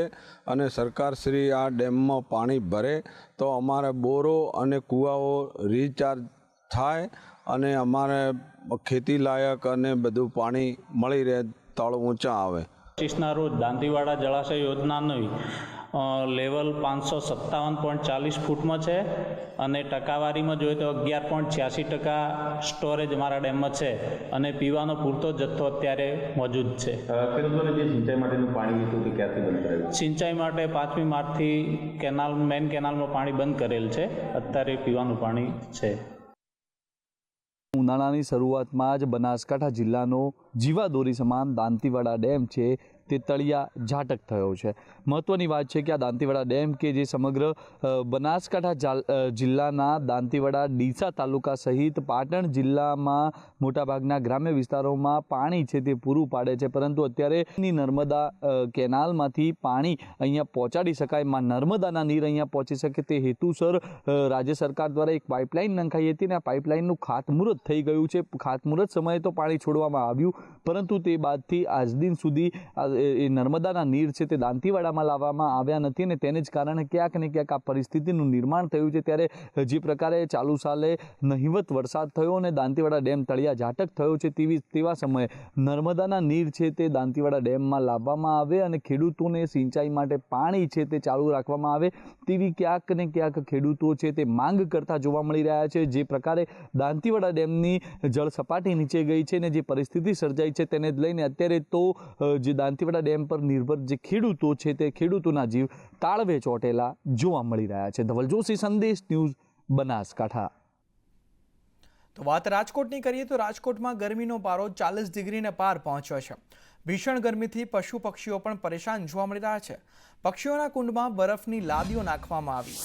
અને સરકારશ્રી આ ડેમમાં પાણી ભરે તો અમારે બોરો અને કૂવાઓ રિચાર્જ થાય અને અમારે ખેતી લાયક અને બધું પાણી મળી રહે, તળ ઊંચા આવે. 25ના રોજ દાંતીવાડા જળાશય યોજનાની લેવલ 557.40 ફૂટમાં છે અને ટકાવારીમાં જોઈએ તો 11.86% સ્ટોરેજ અમારા ડેમમાં છે અને પીવાનો પૂરતો જથ્થો અત્યારે મોજૂદ છે. ખેડૂતોને જે સિંચાઈ માટેનું પાણી હતું તે ક્યાંથી બંધ કરાયું? સિંચાઈ માટે 5મી માર્ચથી મેઇન કેનાલમાં પાણી બંધ કરેલ છે. અત્યારે પીવાનું પાણી છે. ઉનાળાની શરૂઆતમાં જ બનાસકાંઠા જિલ્લાનો જીવાદોરી સમાન દાંતીવાડા ડેમ છે તે તળિયા ઝાટક થયો છે. મહત્વની વાત છે કે આ દાંતીવાડા ડેમ કે જે સમગ્ર બનાસકાંઠા જિલ્લાના દાંતીવાડા ડીસા તાલુકા સહિત પાટણ જિલ્લામાં મોટાભાગના ગ્રામ્ય વિસ્તારોમાં પાણી છે તે પૂરું પાડે છે, પરંતુ અત્યારે નર્મદા કેનાલમાંથી પાણી અહીંયા પહોંચાડી શકાય, નર્મદાના નીર અહીંયા પહોંચી શકે તે હેતુસર રાજ્ય સરકાર દ્વારા એક પાઇપલાઇન નંખાઈ હતી અને આ પાઇપલાઇનનું ખાતમુહૂર્ત થઈ ગયું છે. ખાતમુહૂર્ત સમયે તો પાણી છોડવામાં આવ્યું, પરંતુ તે બાદથી આજ દિન સુધી એ નર્મદાના નીર છે તે દાંતીવાડામાં લાવવામાં આવ્યા નથી અને તેને જ કારણે ક્યાંક ને ક્યાંક આ પરિસ્થિતિનું નિર્માણ થયું છે. ત્યારે જે પ્રકારે ચાલુ સાલે નહિવત વરસાદ થયો અને દાંતીવાડા ડેમ તળિયા ઝાટક થયો છે તેવા સમયે નર્મદાના નીર છે તે દાંતીવાડા ડેમમાં લાવવામાં આવે અને ખેડૂતોને સિંચાઈ માટે પાણી છે તે ચાલુ રાખવામાં આવે તેવી ક્યાંક ને ક્યાંક ખેડૂતો છે તે માંગ કરતા જોવા મળી રહ્યા છે. જે પ્રકારે દાંતીવાડા ડેમની જળ સપાટી નીચે ગઈ છે અને જે પરિસ્થિતિ સર્જાઈ છે તેને જ લઈને અત્યારે તો જે દાંતીવાડા ડેમ પર નિર્ભર જે ખેડૂતો છે તે ખેડૂતોના જીવ તાળવે ચોંટેલા જોવા મળી રહ્યા છે. ધવલ જોશી, સંદેશ ન્યૂઝ, બનાસકાંઠા. તો વાત રાજકોટની કરીએ તો રાજકોટમાં ગરમીનો પારો 40 ડિગ્રીને પાર પહોંચ્યો છે. ભીષણ ગરમીથી પશુ પક્ષીઓ પણ પરેશાન જોવા મળી રહ્યા છે. પક્ષીઓના કુંડમાં બરફની લાદીઓ નાખવામાં આવી.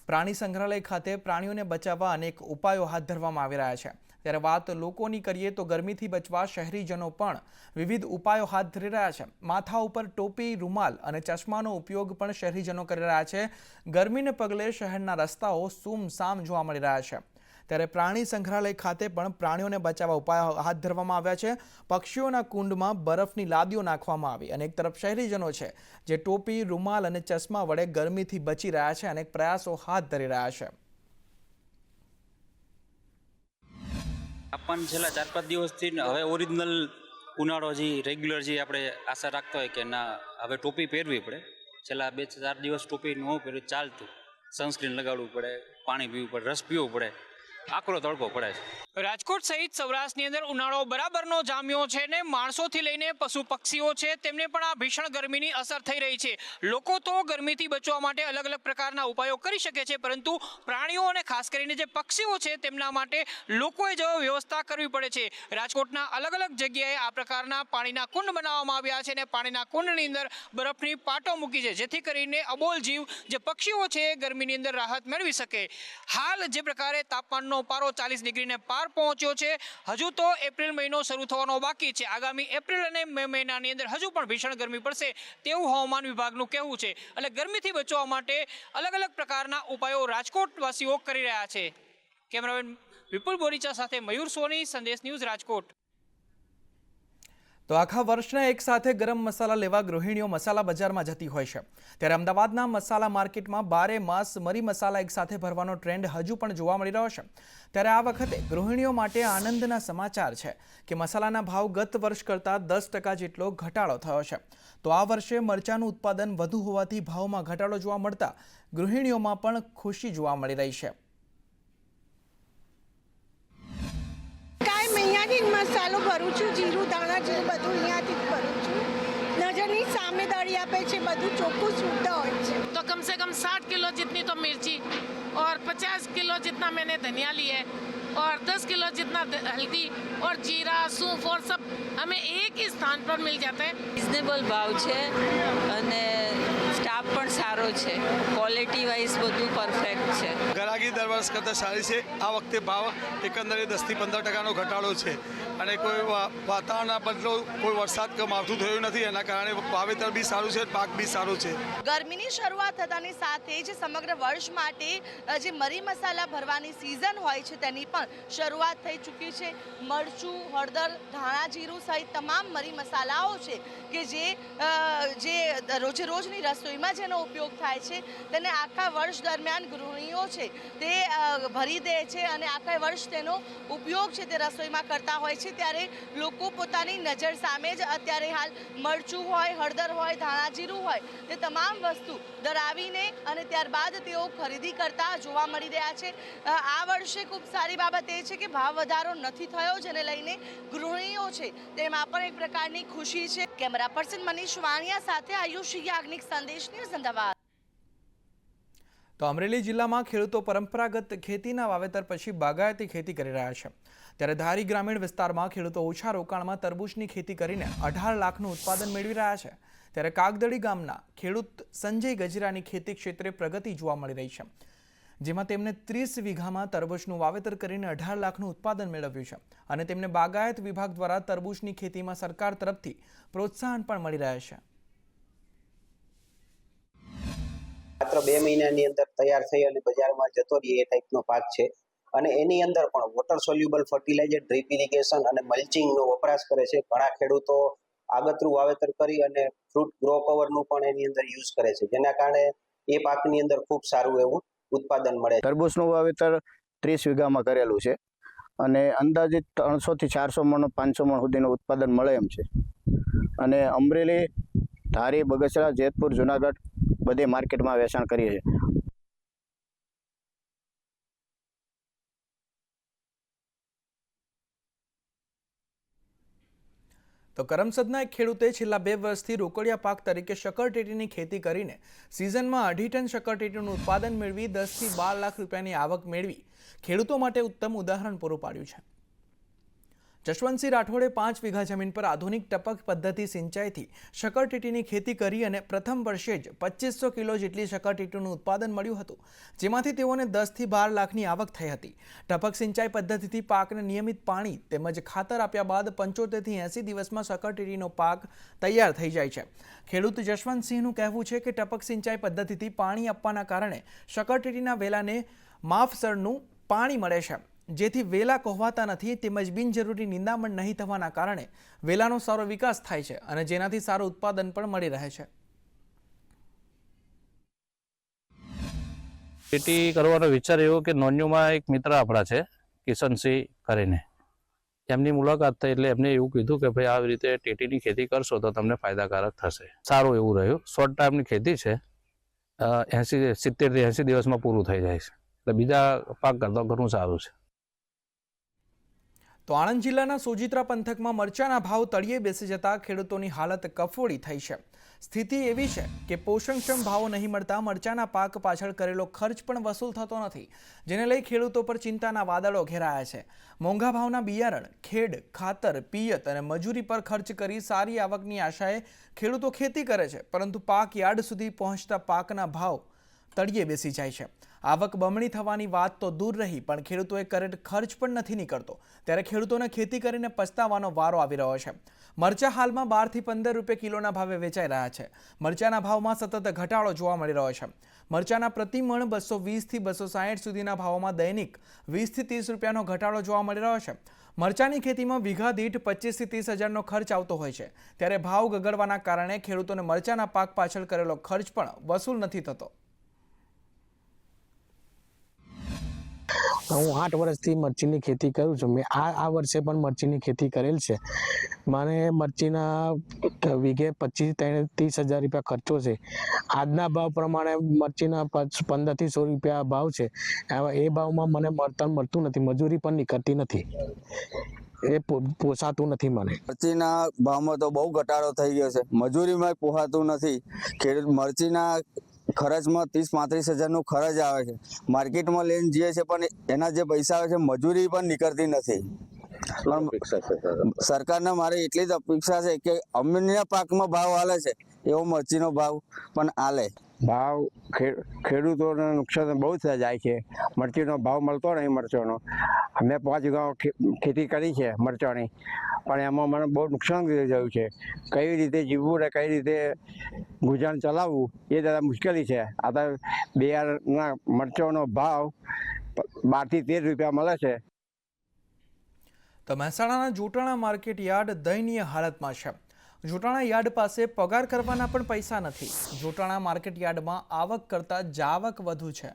પ્રાણી સંગ્રહાલય ખાતે પ્રાણીઓને બચાવવા અનેક ઉપાયો હાથ ધરવામાં આવી રહ્યા છે. ત્યારે વાત લોકોની કરીએ તો ગરમીથી બચવા શહેરીજનો પણ વિવિધ ઉપાયો હાથ ધરી રહ્યા છે. માથા ઉપર ટોપી, રૂમાલ અને ચશ્માનો ઉપયોગ પણ શહેરીજનો કરી રહ્યા છે. ગરમીને પગલે શહેરના રસ્તાઓ સૂમસામ જોવા મળી રહ્યા છે. ત્યારે પ્રાણી સંગ્રહાલય ખાતે પણ પ્રાણીઓને બચાવવા ઉપાયો હાથ ધરવામાં આવ્યા છે. પક્ષીઓના કુંડમાં બરફની લાદીઓ નાખવામાં આવી અને એક તરફ શહેરીજનો છે જે ટોપી, રૂમાલ અને ચશ્મા વડે ગરમીથી બચી રહ્યા છે, અનેક પ્રયાસો હાથ ધરી રહ્યા છે. આપણને છેલ્લા 4-5 દિવસથી હવે ઓરિજિનલ ઉનાળો જે રેગ્યુલર જે આપણે આશા રાખતા હોય કે ના હવે ટોપી પહેરવી પડે. છેલ્લા 2-4 દિવસ ટોપી ન પહેરવી ચાલતું, સનસ્ક્રીન લગાડવું પડે, પાણી પીવું પડે, રસ પીવો પડે, આકરો તડકો પડે છે. રાજકોટ સહિત સૌરાષ્ટ્રની અંદર ઉનાળો બરાબરનો જામ્યો છે ને માણસોથી લઈને પશુ પક્ષીઓ છે તેમને પણ આ ભીષણ ગરમીની અસર થઈ રહી છે. લોકો તો ગરમીથી બચવા માટે અલગ અલગ પ્રકારના ઉપાયો કરી શકે છે, પરંતુ પ્રાણીઓ અને ખાસ કરીને જે પક્ષીઓ છે તેમના માટે લોકોએ જો વ્યવસ્થા કરવી પડે છે. રાજકોટના અલગ અલગ જગ્યાએ આ પ્રકારના પાણીના કુંડ બનાવવામાં આવ્યા છે અને પાણીના કુંડની અંદર બરફની પાટો મૂકી છે, જેથી કરીને અબોલ જીવ જે પક્ષીઓ છે ગરમીની અંદર રાહત મેળવી શકે. હાલ જે પ્રકારે તાપમાનનો પારો 40 ડિગ્રીને પાર પહોંચ્યો છે. હજુ તો એપ્રિલ મહિનો શરૂ થવાનો બાકી છે. આગામી એપ્રિલ અને મે મહિનાની અંદર હજુ પણ ભીષણ ગરમી પડશે તેવું હવામાન વિભાગનું કહેવું છે. એટલે ગરમીથી બચવા માટે અલગ અલગ પ્રકારના ઉપાયો રાજકોટવાસીઓ કરી રહ્યા છે. કેમેરામેન વિપુલ બોરીચા સાથે મયુર સોની, સંદેશ ન્યૂઝ, રાજકોટ. તો આખા વર્ષના એક સાથે ગરમ મસાલા લેવા ગૃહિણીઓ મસાલા બજારમાં જતી હોય છે. ત્યારે અમદાવાદના મસાલા માર્કેટમાં 12 માસ મરી મસાલા એક સાથે ભરવાનો ટ્રેન્ડ હજુ પણ જોવા મળી રહ્યો છે. ત્યારે આ વખતે ગૃહિણીઓ માટે આનંદના સમાચાર છે કે મસાલાના ભાવ ગત વર્ષ કરતાં 10% જેટલો ઘટાડો થયો છે. તો આ વર્ષે મરચાનું ઉત્પાદન વધુ હોવાથી ભાવમાં ઘટાડો જોવા મળતા ગૃહિણીઓમાં પણ ખુશી જોવા મળી રહી છે. અહીંયાથી જ મસાલો ભરું છું, જીરું, ધાણા જીરું બધું અહીંયાથી જ ભરું છું. નજરની સામે દળી આપે છે, બધું ચોખ્ખું શુદ્ધ હોય છે. तो कम से कम 60 किलो जितनी तो मिर्ची और 50 किलो जितना मैंने धनिया लिया है और 10 किलो जितना हल्दी और जीरा, सूंफ और सब हमें एक ही स्थान पर मिल जाता है. રિઝનેબલ ભાવ છે અને સ્ટાફ પણ સારો છે, ક્વોલિટી વાઇઝ બધું પરફેક્ટ છે. ગરાગી દર વર્ષ કરતાં સારી છે. આ વખતે ભાવ એકંદરે 10-15% ઘટાડો છે અને કોઈ વાતાવરણના બદલો કોઈ વરસાદ કે માવઠું થયું નથી, એના કારણે વાવેતર બી સારું છે, પાક બી સારો છે. ગરમીની શરૂઆત થતાની સાથે જ સમગ્ર વર્ષ માટે જે મરી મસાલા ભરવાની સિઝન હોય છે તેની પણ શરૂઆત થઈ ચૂકી છે. મરચું, હળદર, ધાણા જીરું સહિત તમામ મરી મસાલાઓ છે કે જે રોજે રોજની રસોઈમાં જેનો ઉપયોગ થાય છે તેને આખા વર્ષ દરમિયાન ગૃહિણીઓ છે તે ભરી દે છે અને આખા વર્ષ તેનો ઉપયોગ છે તે રસોઈમાં કરતા હોય છે, ત્યારે લોકો પોતાની નજર સામે જ અત્યારે હાલ મરચું હોય, હળદર હોય, ધાણા જીરું હોય તે તમામ વસ્તુ દરાવીને અને ત્યારબાદ તેઓ ખરીદી કરતા જોવા મળી રહ્યા છે। આ વર્ષે ખૂબ સારી બાબત એ છે કે ભાવ વધારો નથી થયો, જેને લઈને ગૃહિણીઓ છે તેમાં પણ એક પ્રકારની ખુશી છે। કેમેરા પર્સન મનીષ વાણિયા સાથે આયુષ યાજ્ઞિક, સંદેશ ન્યૂઝ, અમદાવાદ। તો અમરેલી જિલ્લામાં ખેડૂતો પરંપરાગત ખેતીના વાવેતર પછી બાગાયતી ખેતી કરી રહ્યા છે, ત્યારે ધારી ગ્રામીણ વિસ્તારમાં ખેડૂતો ઓછા રોકાણમાં તરબૂચની ખેતી કરીને 18 લાખનું ઉત્પાદન મેળવી રહ્યા છે, ત્યારે કાગદડી ગામના ખેડૂત સંજય ગજરાની ખેતી ક્ષેત્રે પ્રગતિ જોવા મળી રહી છે, જેમાં તેમને 30 વીઘામાં તરબૂચનું વાવેતર કરીને 18 લાખનું ઉત્પાદન મેળવ્યું છે અને તેમને બાગાયત વિભાગ દ્વારા તરબૂચની ખેતીમાં સરકાર તરફથી પ્રોત્સાહન પણ મળી રહ્યા છે। માત્ર 2 મહિનાની અંદર તૈયાર થઈ અને બજારમાં જતો રહે એ ટાઈપનો પાક છે અને એની અંદર પણ water soluble fertilizer, drip irrigation અને મલ્ચિંગનો વપરાશ કરે છે। ઘણા ખેડૂતો આગતરું વાવેતર કરી અને ફ્રૂટ ગ્રો કવરનું પણ એની અંદર યુઝ કરે છે, જેના કારણે એ પાકની અંદર ખૂબ સારું એવું ઉત્પાદન મળે। તરબૂચનું વાવેતર 30 વીઘામાં કરેલું છે અને અંદાજિત 300 થી 400 મણ 500 મણ સુધીનું ઉત્પાદન મળે એમ છે અને અમરેલી, ધારી, બગસરા, જેતપુર, જુનાગઢ બધે માર્કેટમાં વેચાણ કરીએ છીએ। તો કરમસદના એક ખેડૂતે છેલ્લા 2 વર્ષથી રોકડિયા પાક તરીકે શક્કરટેટીની ખેતી કરીને સિઝનમાં 2.5 ટન શક્કરટેટીનું ઉત્પાદન મેળવી 10 થી 12 લાખ રૂપિયાની આવક મેળવી ખેડૂતો માટે ઉત્તમ ઉદાહરણ પૂરું પાડ્યું છે। જશવંતસિંહ રાઠોડે 5 વીઘા જમીન પર આધુનિક ટપક પદ્ધતિ સિંચાઈથી શક્કરટેટીની ખેતી કરી અને પ્રથમ વર્ષે જ 2500 કિલો જેટલી શક્કરટેટીનું ઉત્પાદન મળ્યું હતું, જેમાંથી તેઓને 10 થી 12 લાખની આવક થઈ હતી। ટપક સિંચાઈ પદ્ધતિથી પાકને નિયમિત પાણી તેમજ ખાતર આપ્યા બાદ 75 થી 80 દિવસમાં શક્કરટેટીનો પાક તૈયાર થઈ જાય છે। ખેડૂત જશવંતસિંહનું કહેવું છે કે ટપક સિંચાઈ પદ્ધતિથી પાણી આપવાના કારણે શક્કરટેટીના વેલાને માફસરનું પાણી મળે છે, જેથી વેલા કોહવાતા નથી તેમજ બિનજરૂરી નિંદામણ નહીં થવાના કારણે વેલાનો સારો વિકાસ થાય છે અને જેનાથી સારું ઉત્પાદન પણ મળી રહે છે। ખેતી કરવાનો વિચાર એવો કે નોન્યુમાં એક મિત્ર આપણા છે કિશનસિંહ કરીને, એમની મુલાકાત થઈ એટલે એમને એવું કીધું કે ભાઈ આવી રીતે ટેટીની ખેતી કરશો તો તમને ફાયદાકારક થશે। સારું એવું રહ્યું। શોર્ટ ટાઈમની ખેતી છે, 70 થી 80 દિવસમાં પૂરું થઈ જાય છે, એટલે બીજા પાક કરતાં ઘણું સારું છે। તો આણંદ જિલ્લાના સોજિત્રા પંથકમાં મરચાના ભાવ તળિયે બેસી જતા ખેડૂતોની હાલત કફોડી થઈ છે। સ્થિતિ એવી છે કે પોષણક્ષમ ભાવો નહીં મળતા મરચાના પાક પાછળ કરેલો ખર્ચ પણ વસૂલ થતો નથી, જેને લઈ ખેડૂતો પર ચિંતાના વાદળો ઘેરાયા છે। મોંઘા ભાવના બિયારણ, ખેડ, ખાતર, પિયત અને મજૂરી પર ખર્ચ કરી સારી આવકની આશાએ ખેડૂતો ખેતી કરે છે, પરંતુ પાક યાર્ડ સુધી પહોંચતા પાકના ભાવ તળિયે બેસી જાય છે। આવક બમણી થવાની વાત તો દૂર રહી, પણ ખેડૂતોએ કરેલ ખર્ચ પણ નથી નીકળતો, ત્યારે ખેડૂતોને ખેતી કરીને પસ્તાવાનો વારો આવી રહ્યો છે। મરચા હાલમાં 12 થી 15 રૂપિયા કિલોના ભાવે વેચાઈ રહ્યા છે। મરચાના ભાવમાં સતત ઘટાડો જોવા મળી રહ્યો છે। મરચાના પ્રતિ મણ 220 થી 260 સુધીના ભાવોમાં દૈનિક 20 થી 30 રૂપિયાનો ઘટાડો જોવા મળી રહ્યો છે। મરચાની ખેતીમાં વીઘા દીઠ 25 થી 30 હજારનો ખર્ચ આવતો હોય છે, ત્યારે ભાવ ગગડવાના કારણે ખેડૂતોને મરચાના પાક પાછળ કરેલો ખર્ચ પણ વસૂલ નથી થતો। હું 8 વર્ષથી મરચીની ખેતી કરું છું। મેં આ વર્ષે પણ મરચીની ખેતી કરેલ છે। મને મરચીના વીઘે 25 થી 30 હજાર રૂપિયા ખર્ચો છે। આજના ભાવ પ્રમાણે મરચીના 15 થી 100 રૂપિયા ભાવ છે। એ ભાવમાં મને મળતું નથી, મજૂરી પણ નીકળતી નથી, એ પોસાતું નથી મને। મરચીના ભાવમાં તો બહુ ઘટાડો થઈ ગયો છે, મજૂરીમાં પોસાતું નથી। ખેડૂત મરચીના ખર્ચમાં 30-35 હજારનો ખર્ચ આવે છે, માર્કેટમાં લઈને જઈએ છે પણ એના જે પૈસા આવે છે મજૂરી પણ નીકળતી નથી। સરકારને મારી એટલી જ અપેક્ષા છે કે અમને પાકમાં ભાવ આલે છે એવો મરચીનો ભાવ પણ આલે। ભાવ ખેડૂતોને નુકસાન બહુ થઈ જાય છે, મરચીનો ભાવ મળતો નહીં મરચાંનો। અમે 5 વીઘા ખેતી કરી છે મરચાંની, પણ એમાં મને બહુ નુકસાન થઈ ગયું છે। કઈ રીતે જીવવું ને કઈ રીતે ગુજરાન ચલાવવું એ જરા મુશ્કેલી છે। આ તો બિયારણના મરચાંનો ભાવ 12 થી 13 રૂપિયા મળે છે। તો મહેસાણાના જોટાણા માર્કેટ યાર્ડ દયનીય હાલતમાં છે। જોટાણા યાર્ડ પાસે પગાર કરવાના પણ પૈસા નથી. જોટાણા માર્કેટ યાર્ડમાં આવક કરતાં જાવક વધુ છે.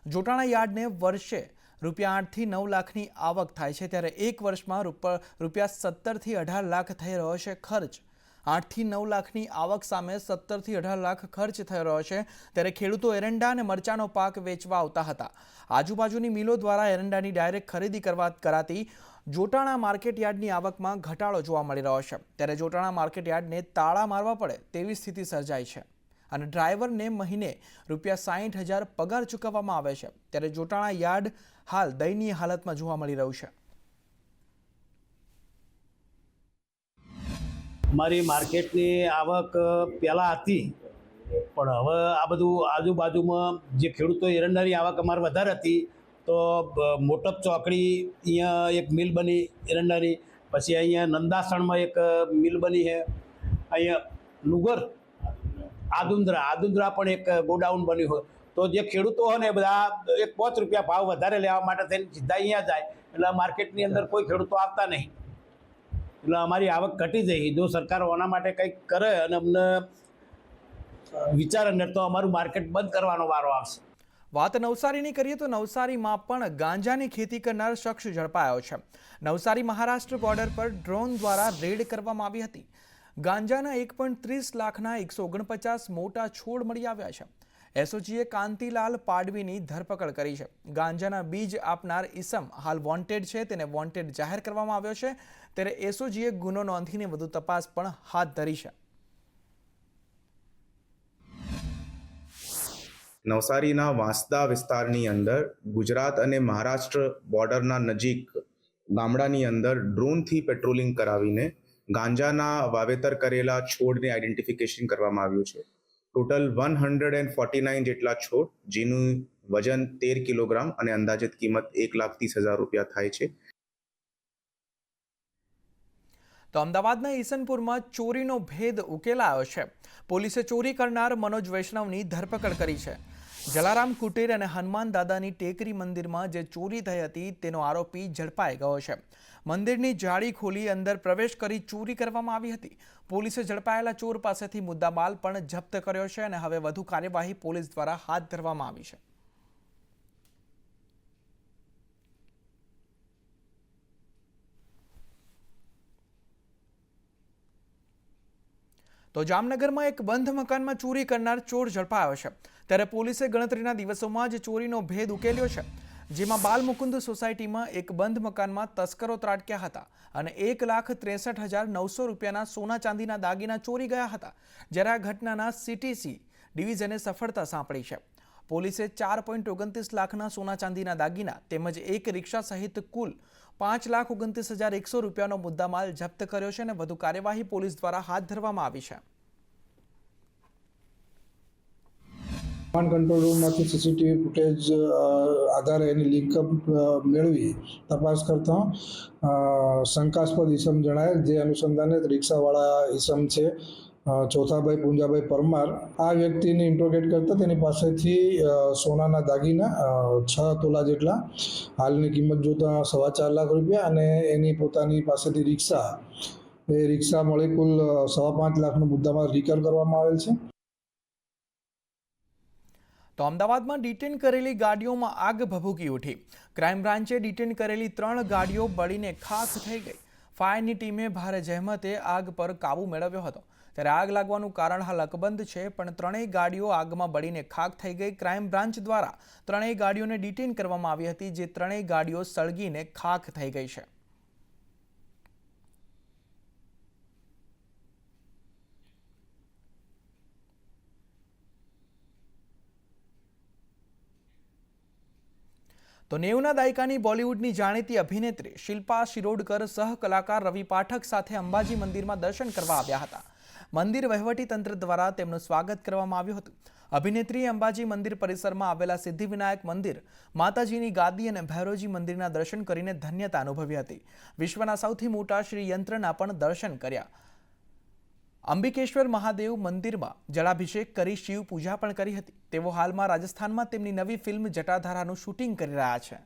જોટાણા યાર્ડને વર્ષે રૂપિયા 8 થી 9 લાખની આવક થાય છે, ત્યારે એક વર્ષમાં રૂપિયા 17 થી 18 લાખ થઈ રહ્યો છે ખર્ચ. 8 થી 9 લાખની આવક સામે 17 થી 18 લાખ ખર્ચ થઈ રહ્યો છે, ત્યારે ખેડૂતો એરંડા અને મરચાનો પાક વેચવા આવતા હતા. આજુબાજુની મિલો દ્વારા એરંડાની ડાયરેક્ટ ખરીદી કરાતી જોટાણા માર્કેટ યાર્ડની આવકમાં ઘટાડો જોવા મળી રહ્યો છે. ત્યારે જોટાણા માર્કેટ યાર્ડને તાળા મારવા પડે તેવી સ્થિતિ સર્જાઈ છે અને ડ્રાઈવરને મહિને રૂપિયા 60,000 પગાર ચૂકવવામાં આવે છે. ત્યારે જોટાણા યાર્ડ હાલ દયનીય હાલતમાં જોવા મળી રહ્યું છે. મારી માર્કેટની આવક પહેલાં હતી, પણ હવે આ બધું આજુબાજુમાં જે ખેડૂતો એરંડાની આવક અમારે વધારે હતી, તો મોટપ ચોકડી અહીંયા એક મિલ બની એરંડાની, પછી અહીંયા નંદાસણમાં એક મિલ બની છે, અહીંયા નુગર આદુંદ્રા પણ એક ગોડાઉન બન્યું હોય. તો જે ખેડૂતો હોય ને બધા 5 રૂપિયા ભાવ વધારે લેવા માટે થઈને સીધા અહીંયા જાય, એટલે માર્કેટની અંદર કોઈ ખેડૂતો આવતા નહીં, એટલે અમારી આવક ઘટી જાય. જો સરકાર આના માટે કંઈક કરે અને અમને વિચારે ને તો અમારું માર્કેટ બંધ કરવાનો વારો આવશે. વાત નવસારીની કરીએ તો નવસારીમાં પણ ગાંજાની ખેતી કરનાર શખ્સ ઝડપાયો છે. નવસારી મહારાષ્ટ્ર બોર્ડર પર ડ્રોન દ્વારા રેડ કરવામાં આવી હતી. ગાંજાના 1.30 લાખના 149 મોટા છોડ મળી આવ્યા છે. એસઓજીએ કાંતિલાલ પાડવીની ધરપકડ કરી છે. ગાંજાના બીજ આપનાર ઈસમ હાલ વોન્ટેડ છે, તેને વોન્ટેડ જાહેર કરવામાં આવ્યો છે. ત્યારે એસઓજીએ ગુનો નોંધીને વધુ તપાસ પણ હાથ ધરી છે. નવસારીના વાંસદા વિસ્તારની અંદર ગુજરાત અને મહારાષ્ટ્ર બોર્ડરના નજીક ગામડાની અંદર ડ્રોનથી પેટ્રોલિંગ કરાવીને ગાંજાના વાવેતર કરેલા છોડને આઈડેન્ટિફિકેશન કરવામાં આવ્યું છે. ટોટલ 149 જેટલા છોડ, જેનું વજન 13 કિલોગ્રામ અને અંદાજિત કિંમત 1,30,000 રૂપિયા થાય છે. તો અમદાવાદના ઈસનપુરમાં ચોરીનો ભેદ ઉકેલાયો છે. પોલીસે ચોરી કરનાર મનોજ વૈષ્ણવની ધરપકડ કરી છે. જલારામ કુટીર અને હનુમાન દાદાની ટેકરી મંદિરમાં જે ચોરી થઈ હતી તેનો આરોપી ઝડપાઈ ગયો છે. મંદિરની જાળી ખોલી અંદર પ્રવેશ કરી ચોરી કરવામાં આવી હતી. પોલીસે ઝડપાયેલા ચોર પાસેથી મુદ્દામાલ પણ જપ્ત કર્યો છે અને હવે વધુ કાર્યવાહી પોલીસ દ્વારા હાથ ધરવામાં આવી છે. તો જામનગરમાં એક બંધ મકાનમાં ચોરી કરનાર ચોર ઝડપાયો છે. ત્યારે પોલીસે ગણતરીના દિવસોમાં જ ચોરીનો ભેદ ઉકેલ્યો છે, જેમાં બાલમુકુંદ સોસાયટીમાં એક બંધ મકાનમાં તસ્કરો ત્રાટક્યા હતા અને 1,63,900 રૂપિયાના સોના ચાંદીના દાગીના ચોરી ગયા હતા. જ્યારે આ ઘટનાના CTC ડિવિઝને સફળતા સાંપડી છે. પોલીસે 4.29 લાખના સોના ચાંદીના દાગીના તેમજ એક રિક્ષા સહિત કુલ 5,29,100 રૂપિયાનો મુદ્દામાલ જપ્ત કર્યો છે અને વધુ કાર્યવાહી પોલીસ દ્વારા હાથ ધરવામાં આવી છે. કંટ્રોલ રૂમમાંથી CCTV ફૂટેજ આધારે એની લિંકઅપ મેળવી તપાસ કરતા શંકાસ્પદ ઈસમ જણાયેલ, જે અનુસંધાને રિક્ષાવાળા ઈસમ છે ચોથાભાઈ પૂંજાભાઈ પરમાર. આ વ્યક્તિને ઇન્ટ્રોગેટ કરતા તેની પાસેથી સોનાના દાગીના 6 તોલા જેટલા, હાલની કિંમત જોતા 4.25 લાખ રૂપિયા, અને એની પોતાની પાસેથી રિક્ષા મળી કુલ 5.25 લાખનો મુદ્દામાલ રિકવર કરવામાં આવેલ છે. તો અમદાવાદમાં ડિટેન કરેલી ગાડીઓમાં આગ ભભૂકી ઉઠી. ક્રાઇમ બ્રાન્ચે ડિટેન કરેલી 3 ગાડીઓ બળીને ખાખ થઈ ગઈ. ફાયરની ટીમે ભારે જહેમતે આગ પર કાબુ મેળવ્યો હતો. ત્યારે આગ લાગવાનું કારણ હાલ અકબંધ છે, પણ 3 ગાડીઓ આગમાં બળીને ખાખ થઈ ગઈ. ક્રાઇમ બ્રાન્ચ દ્વારા 3 ગાડીઓને ડિટેન કરવામાં આવી હતી, જે 3 ગાડીઓ સળગીને ખાખ થઈ ગઈ છે. તો 90ના દાયકાની બોલિવૂડની જાણીતી અભિનેત્રી શિલ્પા શિરોડકર સહ કલાકાર રવિ પાઠક સાથે અંબાજી મંદિરમાં દર્શન કરવા આવ્યા હતા. મંદિર વહીવટીતંત્ર દ્વારા તેમનું સ્વાગત કરવામાં આવ્યું હતું. અભિનેત્રીએ અંબાજી મંદિર પરિસરમાં આવેલા સિદ્ધિવિનાયક મંદિર, માતાજીની ગાદી અને ભૈરોજી મંદિરના દર્શન કરીને ધન્યતા અનુભવી હતી. વિશ્વના સૌથી મોટા શ્રી યંત્રના પણ દર્શન કર્યા. અંબિકેશ્વર મહાદેવ મંદિરમાં જળાભિષેક કરી શિવ પૂજા પણ કરી હતી. તેઓ હાલમાં રાજસ્થાનમાં તેમની નવી ફિલ્મ જટાધારાનું શૂટિંગ કરી રહ્યા છે.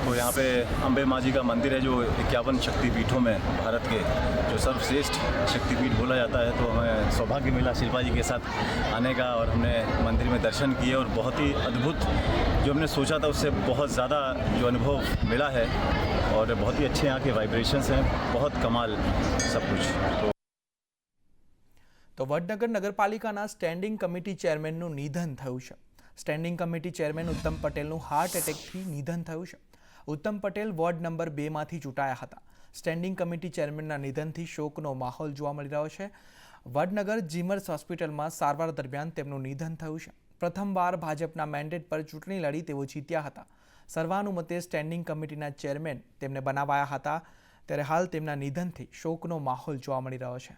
तो यहाँ पे अम्बे माँ जी का मंदिर है जो 51 शक्तिपीठों में भारत के जो सर्वश्रेष्ठ शक्तिपीठ बोला जाता है। तो हमें सौभाग्य मिला शिल्पा जी के साथ आने का और हमने मंदिर में दर्शन किए और बहुत ही अद्भुत जो हमने सोचा था उससे बहुत ज़्यादा जो अनुभव मिला है और बहुत ही अच्छे यहाँ के वाइब्रेशंस हैं, बहुत कमाल सब कुछ। તો વડનગર નગરપાલિકાના સ્ટેન્ડિંગ કમિટી ચેરમેનનું નિધન થયું છે। સ્ટેન્ડિંગ કમિટી ચેરમેન ઉત્તમ પટેલનું હાર્ટ એટેકથી નિધન થયું છે। ઉત્તમ પટેલ વોર્ડ નંબર 2માંથી ચૂંટાયા હતા। સ્ટેન્ડિંગ કમિટી ચેરમેનના નિધનથી શોકનો માહોલ જોવા મળી રહ્યો છે। વડનગર જીમર્સ હોસ્પિટલમાં સારવાર દરમિયાન તેમનું નિધન થયું છે। પ્રથમવાર ભાજપના મેન્ડેટ પર ચૂંટણી લડી તેઓ જીત્યા હતા। સર્વાનુમતે સ્ટેન્ડિંગ કમિટીના ચેરમેન તેમને બનાવાયા હતા, ત્યારે હાલ તેમના નિધનથી શોકનો માહોલ જોવા મળી રહ્યો છે।